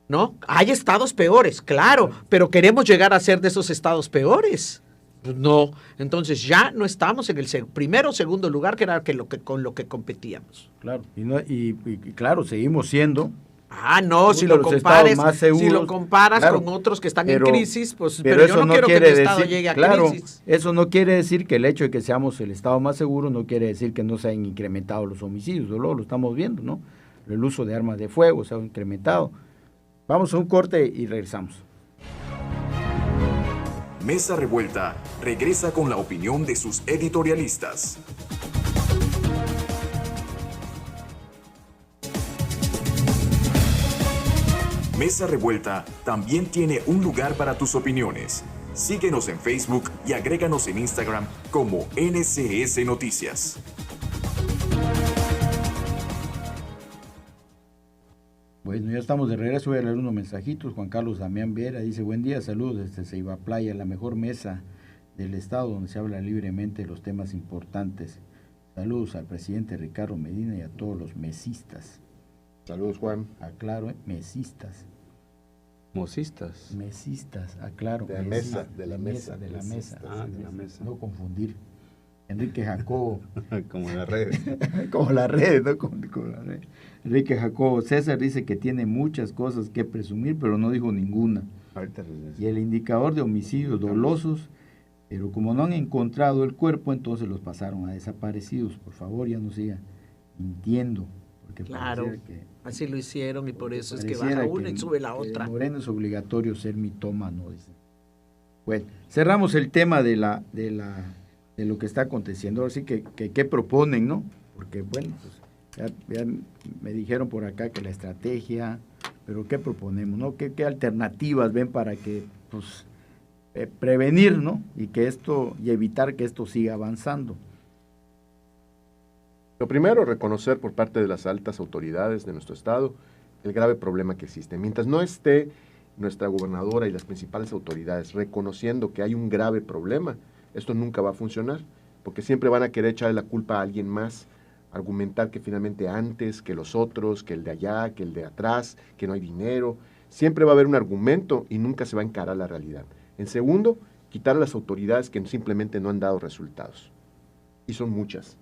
¿No? Hay estados peores, claro, pero queremos llegar a ser de esos estados peores. Pues no, entonces ya no estamos en el primero o segundo lugar que era con lo que competíamos. Claro, y claro, seguimos siendo. No, si lo los compares, estados más seguros, si lo comparas claro, con otros que están pero- en crisis, pues pero pero yo eso no no quiero que quiere mi estado decir- llegue a claro, crisis. eso no quiere decir que el hecho de que seamos el estado más seguro no quiere decir que no se hayan incrementado los homicidios, lo estamos viendo, ¿no? El uso de armas de fuego se ha incrementado. Vamos a un corte y regresamos. Mesa Revuelta regresa con la opinión de sus editorialistas. Mesa Revuelta también tiene un lugar para tus opiniones. Síguenos en Facebook y agréganos en Instagram como NCS Noticias. Bueno, ya estamos de regreso, voy a leer unos mensajitos. Juan Carlos Damián Viera dice, buen día, saludos desde Ceiba Playa, la mejor mesa del estado donde se habla libremente de los temas importantes. Saludos al presidente Ricardo Medina y a todos los mesistas. Saludos, Juan. Aclaro, mesistas. Mesistas, aclaro. De la mesistas, mesa, de la mesa. De la mesa. Ah, de la mesa. No confundir. Enrique Jacobo. Como en las redes. Como la red, ¿no? Como la red. Enrique Jacobo. César dice que tiene muchas cosas que presumir, pero no dijo ninguna. Ahorita les Y el indicador de homicidios dolosos, pero como no han encontrado el cuerpo, entonces los pasaron a desaparecidos. Por favor, ya no siga mintiendo. Porque Claro, pareciera que, así lo hicieron y por eso es que pareciera baja una que- y sube la que otra. de Moreno es obligatorio ser mitómano, dice. Bueno, cerramos el tema de lo que está aconteciendo. Ahora sí que qué proponen, ¿no? Porque, bueno, pues ya me dijeron por acá que la estrategia, pero ¿qué proponemos, no? ¿Qué alternativas ven para que, pues, prevenir, ¿no? Y evitar que esto siga avanzando. Lo primero, reconocer por parte de las altas autoridades de nuestro estado el grave problema que existe. Mientras no esté nuestra gobernadora y las principales autoridades reconociendo que hay un grave problema, esto nunca va a funcionar, porque siempre van a querer echarle la culpa a alguien más, argumentar que finalmente antes, que los otros, que el de allá, que el de atrás, que no hay dinero. Siempre va a haber un argumento y nunca se va a encarar la realidad. En segundo, quitar a las autoridades que simplemente no han dado resultados. Y son muchas.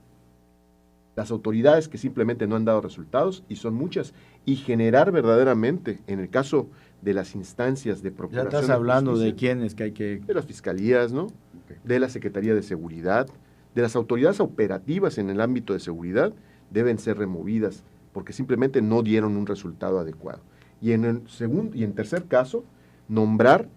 Las autoridades que simplemente no han dado resultados, y son muchas, y generar verdaderamente, en el caso de las instancias de Ya procuración estás hablando de justicia, quiénes que hay que... de las fiscalías, ¿no? De la Secretaría de Seguridad, de las autoridades operativas en el ámbito de seguridad, deben ser removidas, porque simplemente no dieron un resultado adecuado. Y en tercer caso, nombrar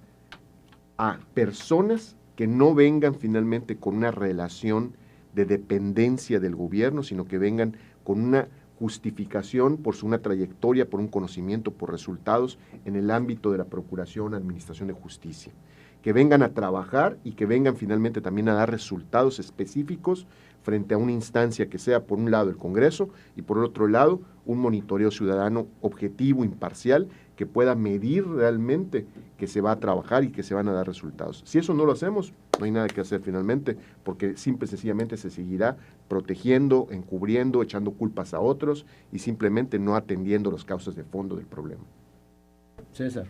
a personas que no vengan finalmente con una relación de dependencia del gobierno, sino que vengan con una justificación por una trayectoria, por un conocimiento, por resultados en el ámbito de la Procuración, Administración de Justicia. Que vengan a trabajar y que vengan finalmente también a dar resultados específicos frente a una instancia que sea, por un lado, el Congreso y por el otro lado, un monitoreo ciudadano objetivo, imparcial, que pueda medir realmente que se va a trabajar y que se van a dar resultados. Si eso no lo hacemos, no hay nada que hacer finalmente, porque simple y sencillamente se seguirá protegiendo, encubriendo, echando culpas a otros y simplemente no atendiendo las causas de fondo del problema. César.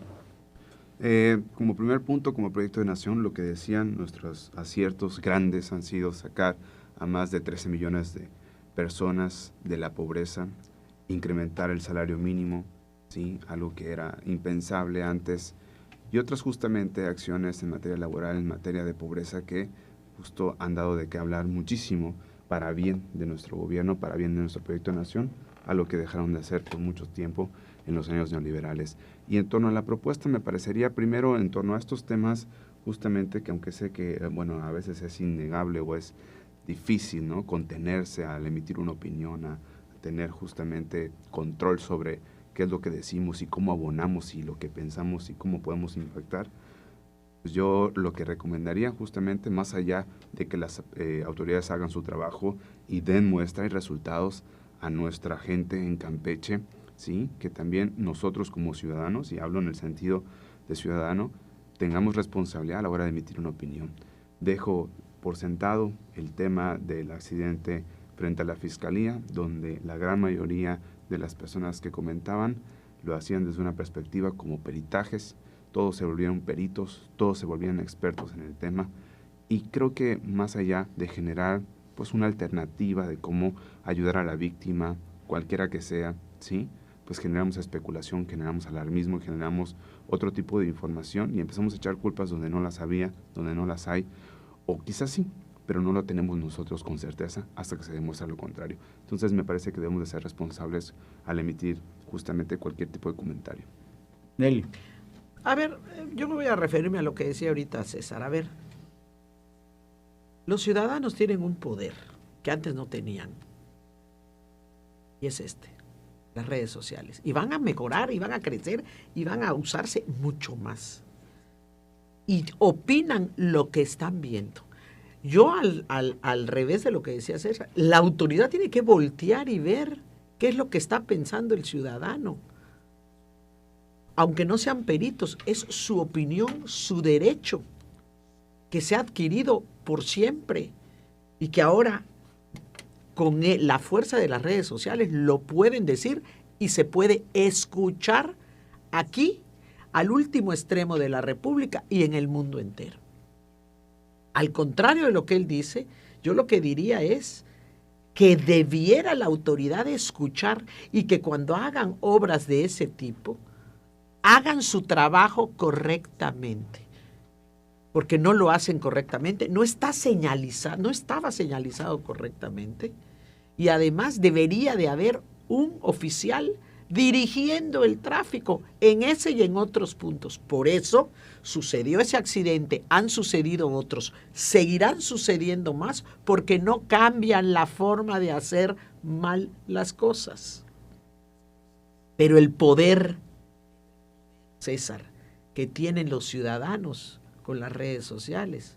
Como primer punto, como proyecto de nación, lo que decían nuestros aciertos grandes han sido sacar a más de 13 millones de personas de la pobreza, incrementar el salario mínimo, ¿sí? Algo que era impensable antes, y otras justamente acciones en materia laboral, en materia de pobreza, que justo han dado de qué hablar muchísimo para bien de nuestro gobierno, para bien de nuestro proyecto de nación, a lo que dejaron de hacer por mucho tiempo en los años neoliberales. Y en torno a la propuesta, me parecería primero en torno a estos temas, justamente que aunque sé que, bueno, a veces es innegable o es difícil, ¿no?, contenerse al emitir una opinión, a tener justamente control sobre qué es lo que decimos y cómo abonamos y lo que pensamos y cómo podemos impactar. Pues yo lo que recomendaría justamente, más allá de que las autoridades hagan su trabajo y den muestra y resultados a nuestra gente en Campeche, ¿sí?, que también nosotros como ciudadanos, y hablo en el sentido de ciudadano, tengamos responsabilidad a la hora de emitir una opinión. Dejo por sentado el tema del accidente frente a la Fiscalía, donde la gran mayoría de las personas que comentaban lo hacían desde una perspectiva como peritajes, todos se volvieron peritos, todos se volvieron expertos en el tema, y creo que más allá de generar pues una alternativa de cómo ayudar a la víctima, cualquiera que sea, ¿sí?, pues generamos especulación, generamos alarmismo, generamos otro tipo de información y empezamos a echar culpas donde no las había, donde no las hay, o quizás sí, pero no lo tenemos nosotros con certeza hasta que se demuestra lo contrario. Entonces me parece que debemos de ser responsables al emitir justamente cualquier tipo de comentario. Nelly. A ver, yo me voy a referirme a lo que decía ahorita César. A ver, los ciudadanos tienen un poder que antes no tenían, y es las redes sociales. Y van a mejorar, y van a crecer, y van a usarse mucho más. Y opinan lo que están viendo. Yo al revés de lo que decía César, la autoridad tiene que voltear y ver qué es lo que está pensando el ciudadano. Aunque no sean peritos, es su opinión, su derecho, que se ha adquirido por siempre y que ahora con la fuerza de las redes sociales lo pueden decir y se puede escuchar aquí, al último extremo de la República y en el mundo entero. Al contrario de lo que él dice, yo lo que diría es que debiera la autoridad escuchar y que cuando hagan obras de ese tipo, hagan su trabajo correctamente. Porque no lo hacen correctamente, no estaba señalizado correctamente, y además debería de haber un oficial dirigiendo el tráfico en ese y en otros puntos. Por eso sucedió ese accidente, han sucedido otros, seguirán sucediendo más porque no cambian la forma de hacer mal las cosas. Pero el poder, César, que tienen los ciudadanos con las redes sociales,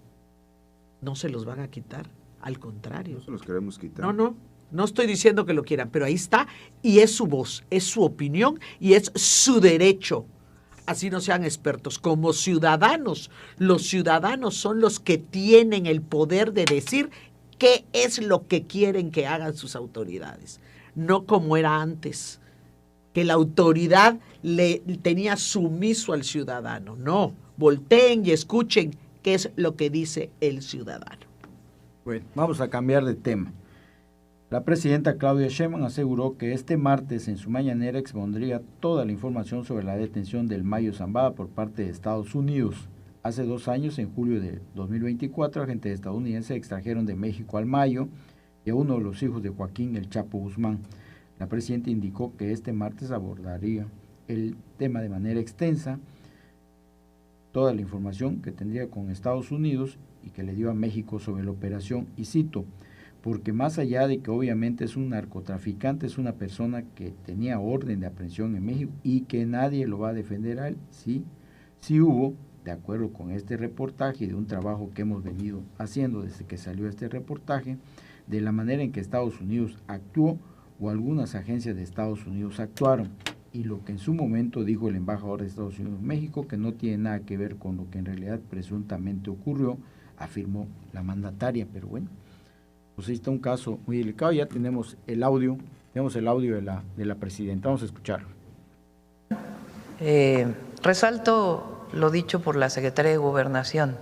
no se los van a quitar, al contrario. No se los queremos quitar. No estoy diciendo que lo quieran, pero ahí está, y es su voz, es su opinión y es su derecho. Así no sean expertos. Como ciudadanos, los ciudadanos son los que tienen el poder de decir qué es lo que quieren que hagan sus autoridades. No como era antes, que la autoridad le tenía sumiso al ciudadano. No, volteen y escuchen qué es lo que dice el ciudadano. Bueno, vamos a cambiar de tema. La presidenta Claudia Sheinbaum aseguró que este martes en su mañanera expondría toda la información sobre la detención del Mayo Zambada por parte de Estados Unidos. Hace 2 años, en julio de 2024, agentes estadounidenses extrajeron de México al Mayo y a uno de los hijos de Joaquín El Chapo Guzmán. La presidenta indicó que este martes abordaría el tema de manera extensa, toda la información que tendría con Estados Unidos y que le dio a México sobre la operación, y cito, porque más allá de que obviamente es un narcotraficante, es una persona que tenía orden de aprehensión en México y que nadie lo va a defender a él. Sí hubo, de acuerdo con este reportaje, de un trabajo que hemos venido haciendo desde que salió este reportaje, de la manera en que Estados Unidos actuó o algunas agencias de Estados Unidos actuaron. y lo que en su momento dijo el embajador de Estados Unidos en México, que no tiene nada que ver con lo que en realidad presuntamente ocurrió, afirmó la mandataria. Pero bueno, pues ahí está un caso muy delicado. Ya tenemos el audio de la presidenta. Vamos a escucharlo. Resalto lo dicho por la Secretaría de Gobernación.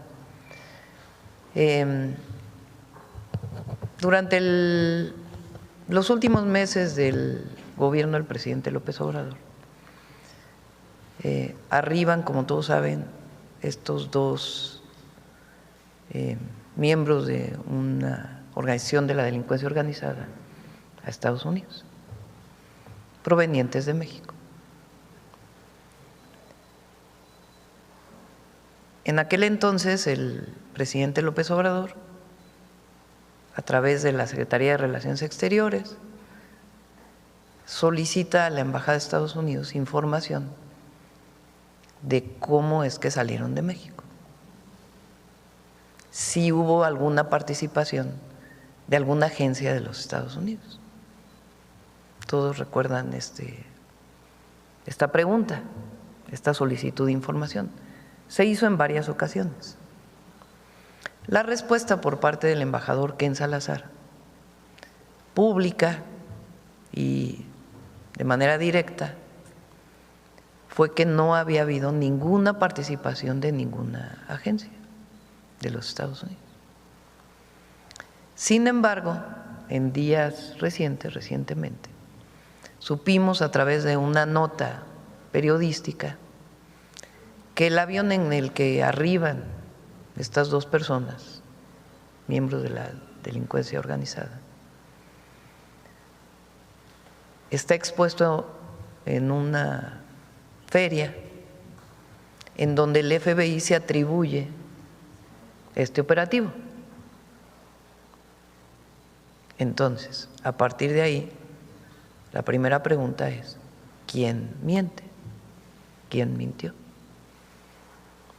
Durante los últimos meses del gobierno del presidente López Obrador, arriban, como todos saben, estos dos miembros de una organización de la delincuencia organizada a Estados Unidos, provenientes de México. En aquel entonces, el presidente López Obrador, a través de la Secretaría de Relaciones Exteriores, solicita a la Embajada de Estados Unidos información de cómo es que salieron de México. Si hubo alguna participación de alguna agencia de los Estados Unidos. Todos recuerdan esta pregunta, esta solicitud de información. Se hizo en varias ocasiones. La respuesta por parte del embajador Ken Salazar, pública y de manera directa, fue que no había habido ninguna participación de ninguna agencia de los Estados Unidos. Sin embargo, en días recientemente, supimos a través de una nota periodística que el avión en el que arriban estas dos personas, miembros de la delincuencia organizada, está expuesto en una feria en donde el FBI se atribuye este operativo. Entonces, a partir de ahí, la primera pregunta es, ¿quién miente? ¿Quién mintió?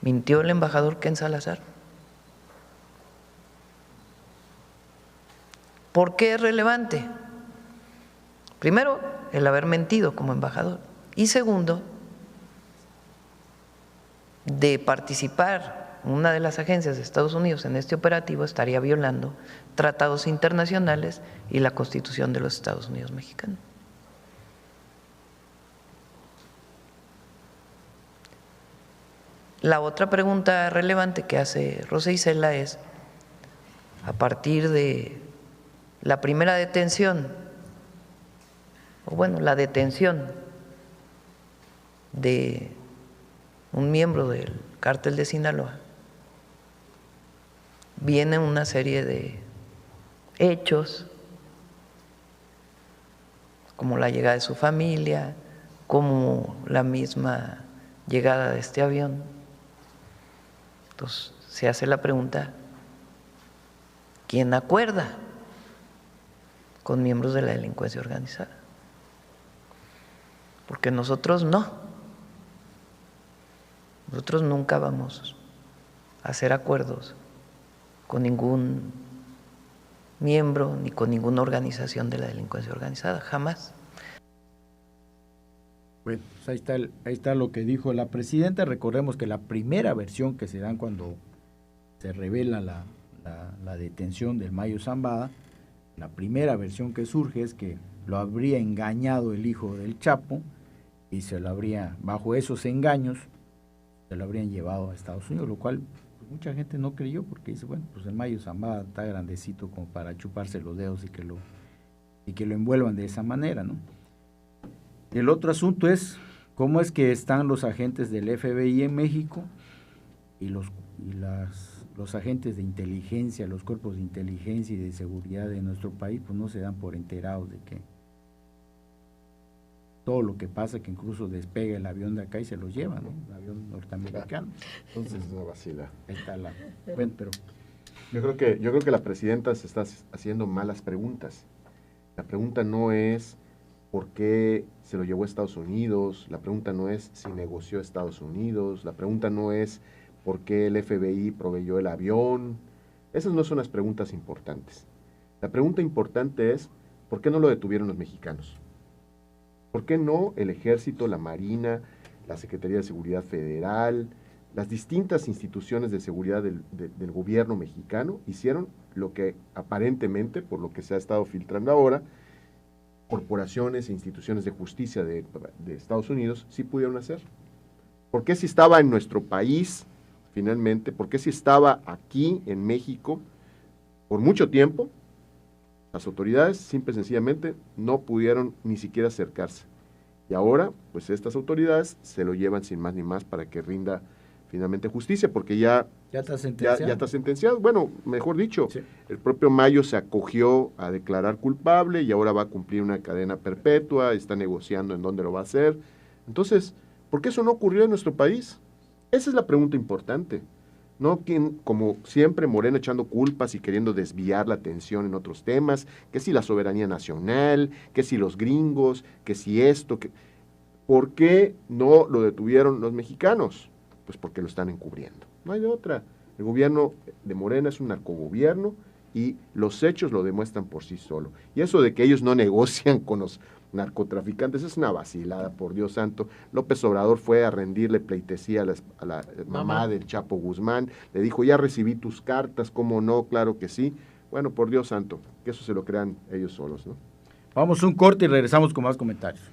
¿Mintió el embajador Ken Salazar? ¿Por qué es relevante? Primero, el haber mentido como embajador. Y segundo, de participar una de las agencias de Estados Unidos en este operativo estaría violando tratados internacionales y la Constitución de los Estados Unidos mexicanos. La otra pregunta relevante que hace Rosa Isela es, a partir de la primera detención, o bueno, la detención de un miembro del cártel de Sinaloa, viene una serie de hechos, como la llegada de su familia, como la misma llegada de este avión. Entonces se hace la pregunta, ¿quién acuerda con miembros de la delincuencia organizada? Porque nosotros no. Nosotros nunca vamos a hacer acuerdos con ningún miembro ni con ninguna organización de la delincuencia organizada, jamás. Bueno, pues ahí está lo que dijo la presidenta. Recordemos que la primera versión que se dan cuando se revela la detención del Mayo Zambada, la primera versión que surge es que lo habría engañado el hijo del Chapo y se lo habría, bajo esos engaños, se lo habrían llevado a Estados Unidos, lo cual pues, mucha gente no creyó porque dice, bueno, pues el Mayo Zambada está grandecito como para chuparse los dedos y que lo envuelvan de esa manera, ¿no? El otro asunto es cómo es que están los agentes del FBI en México y los agentes de inteligencia, los cuerpos de inteligencia y de seguridad de nuestro país, pues no se dan por enterados de que todo lo que pasa, que incluso despega el avión de acá y se los llevan, ¿no? El avión norteamericano. Entonces, no vacila. Ahí está bueno, pero Yo creo que la presidenta se está haciendo malas preguntas. La pregunta no es por qué se lo llevó a Estados Unidos, la pregunta no es si negoció a Estados Unidos, la pregunta no es por qué el FBI proveyó el avión. Esas no son las preguntas importantes. La pregunta importante es, ¿por qué no lo detuvieron los mexicanos? ¿Por qué no el Ejército, la Marina, la Secretaría de Seguridad Federal, las distintas instituciones de seguridad del gobierno mexicano hicieron lo que aparentemente, por lo que se ha estado filtrando ahora, corporaciones e instituciones de justicia de Estados Unidos sí pudieron hacer? ¿Por qué si estaba en nuestro país, finalmente, por qué si estaba aquí en México por mucho tiempo, las autoridades simple y sencillamente no pudieron ni siquiera acercarse? Y ahora, pues estas autoridades se lo llevan sin más ni más para que rinda finalmente justicia, porque ya está sentenciado. Ya está sentenciado. Bueno, mejor dicho, Sí. El propio Mayo se acogió a declarar culpable y ahora va a cumplir una cadena perpetua, está negociando en dónde lo va a hacer. Entonces, ¿por qué eso no ocurrió en nuestro país? Esa es la pregunta importante. No quien, como siempre, Morena echando culpas y queriendo desviar la atención en otros temas, que si la soberanía nacional, que si los gringos, que si esto, que... ¿Por qué no lo detuvieron los mexicanos? Pues porque lo están encubriendo. No hay de otra. El gobierno de Morena es un narcogobierno y los hechos lo demuestran por sí solo. Y eso de que ellos no negocian con los narcotraficantes es una vacilada, por Dios santo. López Obrador fue a rendirle pleitesía a la mamá del Chapo Guzmán, le dijo, ya recibí tus cartas, ¿cómo no? Claro que sí. Bueno, por Dios santo, que eso se lo crean ellos solos, ¿no? Vamos a un corte y regresamos con más comentarios.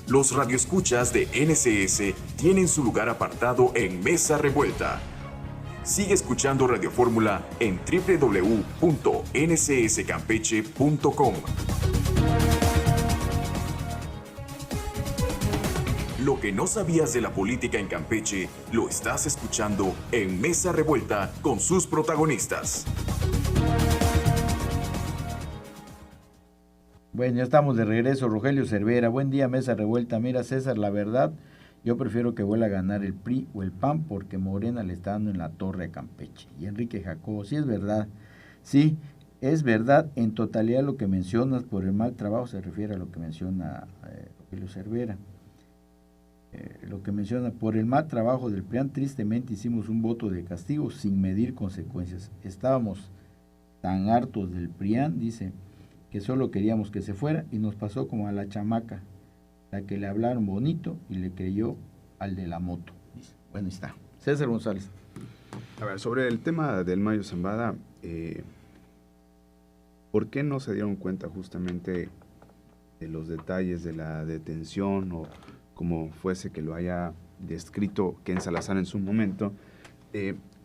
Los radioescuchas de NCS tienen su lugar apartado en Mesa Revuelta. Sigue escuchando Radio Fórmula en www.ncscampeche.com. Lo que no sabías de la política en Campeche lo estás escuchando en Mesa Revuelta con sus protagonistas. Bueno, ya estamos de regreso. Rogelio Cervera, buen día, Mesa Revuelta. Mira, César, la verdad, yo prefiero que vuelva a ganar el PRI o el PAN porque Morena le está dando en la torre a Campeche. Y Enrique Jacobo, sí es verdad, en totalidad lo que mencionas por el mal trabajo, se refiere a lo que menciona Rogelio Cervera. Lo que menciona, por el mal trabajo del PRIAN, tristemente hicimos un voto de castigo sin medir consecuencias. Estábamos tan hartos del PRIAN, dice, que solo queríamos que se fuera y nos pasó como a la chamaca, la que le hablaron bonito y le creyó al de la moto. Dice. Bueno, está. César González. A ver, sobre el tema del Mayo Zambada, ¿por qué no se dieron cuenta justamente de los detalles de la detención o como fuese que lo haya descrito Ken Salazar en su momento?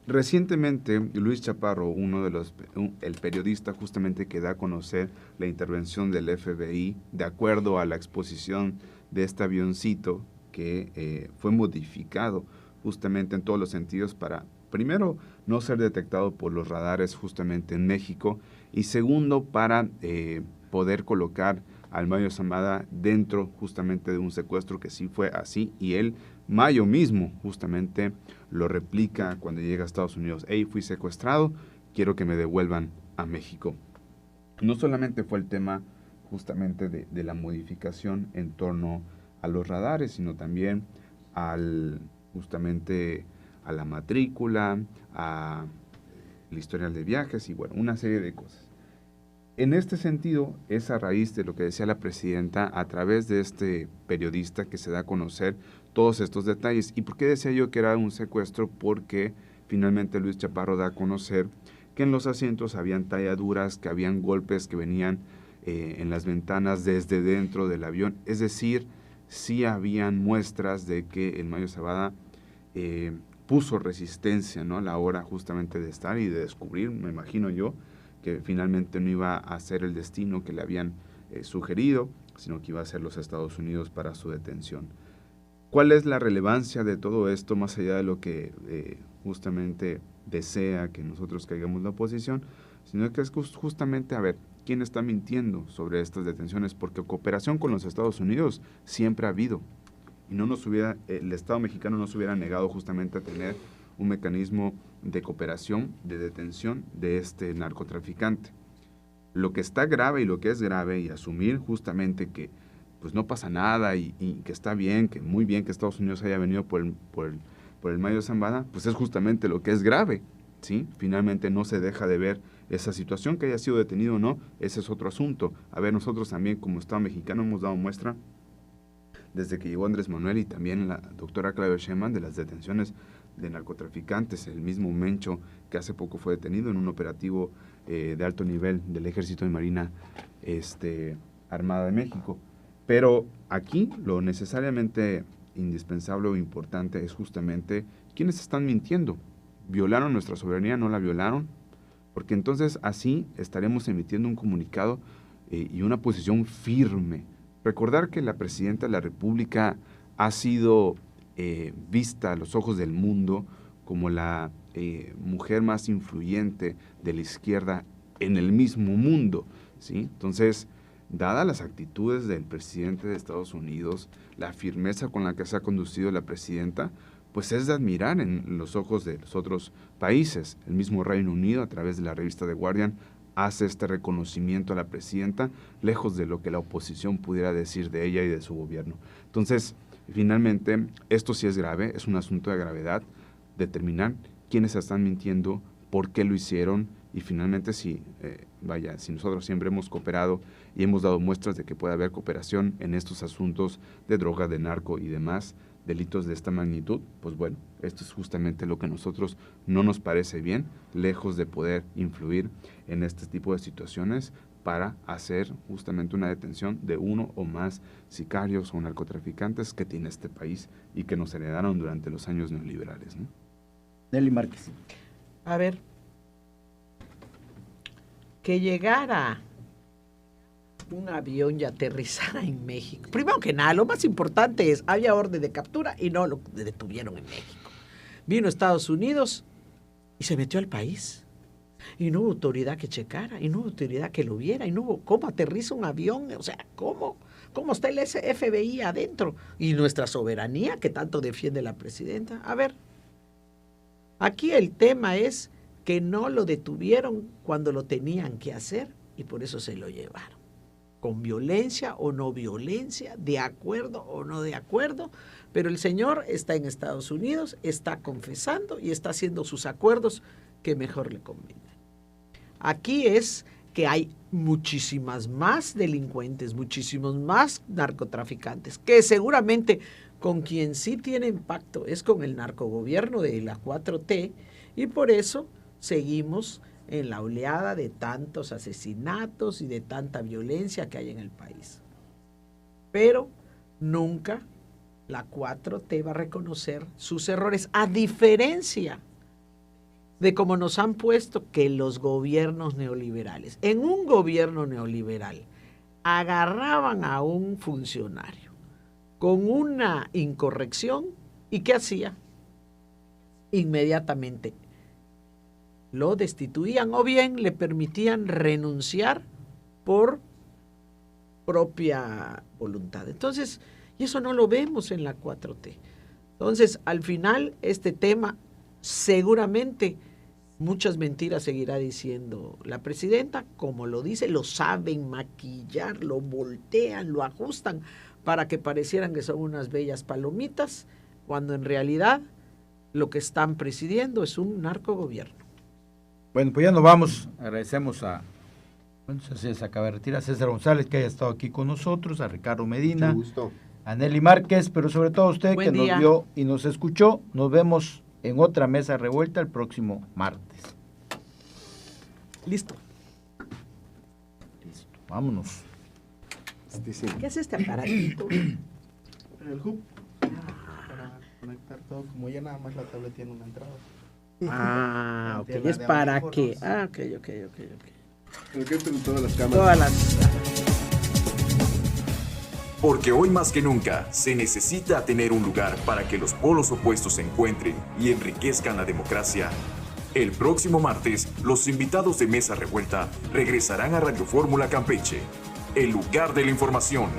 Recientemente, Luis Chaparro, el periodista justamente que da a conocer la intervención del FBI, de acuerdo a la exposición de este avioncito que fue modificado justamente en todos los sentidos para, primero, no ser detectado por los radares justamente en México, y segundo, para poder colocar al Mayo Zambada dentro justamente de un secuestro que sí fue así, y él, Mayo mismo, justamente lo replica cuando llega a Estados Unidos. Hey, fui secuestrado, quiero que me devuelvan a México. No solamente fue el tema justamente de la modificación en torno a los radares, sino también justamente a la matrícula, a el historial de viajes y bueno, una serie de cosas. En este sentido, es a raíz de lo que decía la presidenta a través de este periodista que se da a conocer todos estos detalles. ¿Y por qué decía yo que era un secuestro? Porque finalmente Luis Chaparro da a conocer que en los asientos habían talladuras, que habían golpes que venían en las ventanas desde dentro del avión. Es decir, sí habían muestras de que el Mayo Zambada puso resistencia, ¿no?, a la hora justamente de estar y de descubrir, me imagino yo, que finalmente no iba a ser el destino que le habían sugerido, sino que iba a ser los Estados Unidos para su detención. ¿Cuál es la relevancia de todo esto, más allá de lo que justamente desea que nosotros caigamos la oposición? Sino que es justamente, a ver, ¿quién está mintiendo sobre estas detenciones? Porque cooperación con los Estados Unidos siempre ha habido, y el Estado mexicano no se hubiera negado justamente a tener un mecanismo de cooperación, de detención de este narcotraficante. Lo que está grave y lo que es grave, y asumir justamente que pues no pasa nada y que está bien, que muy bien que Estados Unidos haya venido por el Mayo Zambada, pues es justamente lo que es grave, ¿sí? Finalmente no se deja de ver esa situación. Que haya sido detenido o no, ese es otro asunto. A ver, nosotros también como Estado mexicano hemos dado muestra desde que llegó Andrés Manuel y también la doctora Claudia Sheinbaum de las detenciones de narcotraficantes, el mismo Mencho que hace poco fue detenido en un operativo de alto nivel del Ejército y Marina Armada de México. Pero aquí lo necesariamente indispensable o importante es justamente quiénes están mintiendo. ¿Violaron nuestra soberanía? ¿No la violaron? Porque entonces así estaremos emitiendo un comunicado y una posición firme. Recordar que la Presidenta de la República ha sido vista a los ojos del mundo como la mujer más influyente de la izquierda en el mismo mundo, ¿sí? Entonces, dadas las actitudes del presidente de Estados Unidos, la firmeza con la que se ha conducido la presidenta, pues es de admirar en los ojos de los otros países. El mismo Reino Unido, a través de la revista The Guardian, hace este reconocimiento a la presidenta, lejos de lo que la oposición pudiera decir de ella y de su gobierno. Entonces, finalmente, esto sí es grave, es un asunto de gravedad, determinar quiénes están mintiendo, por qué lo hicieron, y finalmente si nosotros siempre hemos cooperado y hemos dado muestras de que puede haber cooperación en estos asuntos de droga, de narco y demás delitos de esta magnitud, pues bueno, esto es justamente lo que a nosotros no nos parece bien, lejos de poder influir en este tipo de situaciones para hacer justamente una detención de uno o más sicarios o narcotraficantes que tiene este país y que nos heredaron durante los años neoliberales, ¿no? Nelly Márquez. A ver, que llegara un avión y aterrizara en México. Primero que nada, lo más importante es, había orden de captura y no lo detuvieron en México. Vino a Estados Unidos y se metió al país. Y no hubo autoridad que checara, y no hubo autoridad que lo viera, y no hubo cómo aterriza un avión, o sea, cómo está el FBI adentro. Y nuestra soberanía que tanto defiende la presidenta. A ver, aquí el tema es que no lo detuvieron cuando lo tenían que hacer y por eso se lo llevaron. Con violencia o no violencia, de acuerdo o no de acuerdo, pero el señor está en Estados Unidos, está confesando y está haciendo sus acuerdos que mejor le conviene. Aquí es que hay muchísimas más delincuentes, muchísimos más narcotraficantes, que seguramente con quien sí tiene impacto es con el narcogobierno de la 4T, y por eso seguimos en la oleada de tantos asesinatos y de tanta violencia que hay en el país. Pero nunca la 4T va a reconocer sus errores, a diferencia de cómo nos han puesto que los gobiernos neoliberales, en un gobierno neoliberal, agarraban a un funcionario con una incorrección y ¿qué hacía? Inmediatamente lo destituían o bien le permitían renunciar por propia voluntad. Entonces, y eso no lo vemos en la 4T. Entonces, al final, este tema seguramente muchas mentiras seguirá diciendo la presidenta, como lo dice, lo saben maquillar, lo voltean, lo ajustan para que parecieran que son unas bellas palomitas, cuando en realidad lo que están presidiendo es un narcogobierno. Bueno, pues ya nos vamos. Agradecemos a, bueno, se acaba de retirar, César González, que haya estado aquí con nosotros, a Ricardo Medina, Mucho gusto. a Nelly Márquez, pero sobre todo a usted Buen que día. nos vio y nos escuchó. Nos vemos en otra mesa revuelta el próximo martes. Listo. Listo, vámonos. Sí. ¿Qué es este aparatito? El hub para conectar todo, como ya nada más la tablet tiene una entrada. Ah, ok, Tiene es de para audífonos. qué. Ah, ok. Pero que entren todas las cámaras. Todas las... Porque hoy más que nunca se necesita tener un lugar para que los polos opuestos se encuentren y enriquezcan la democracia. El próximo martes, los invitados de Mesa Revuelta regresarán a Radio Fórmula Campeche, el lugar de la información.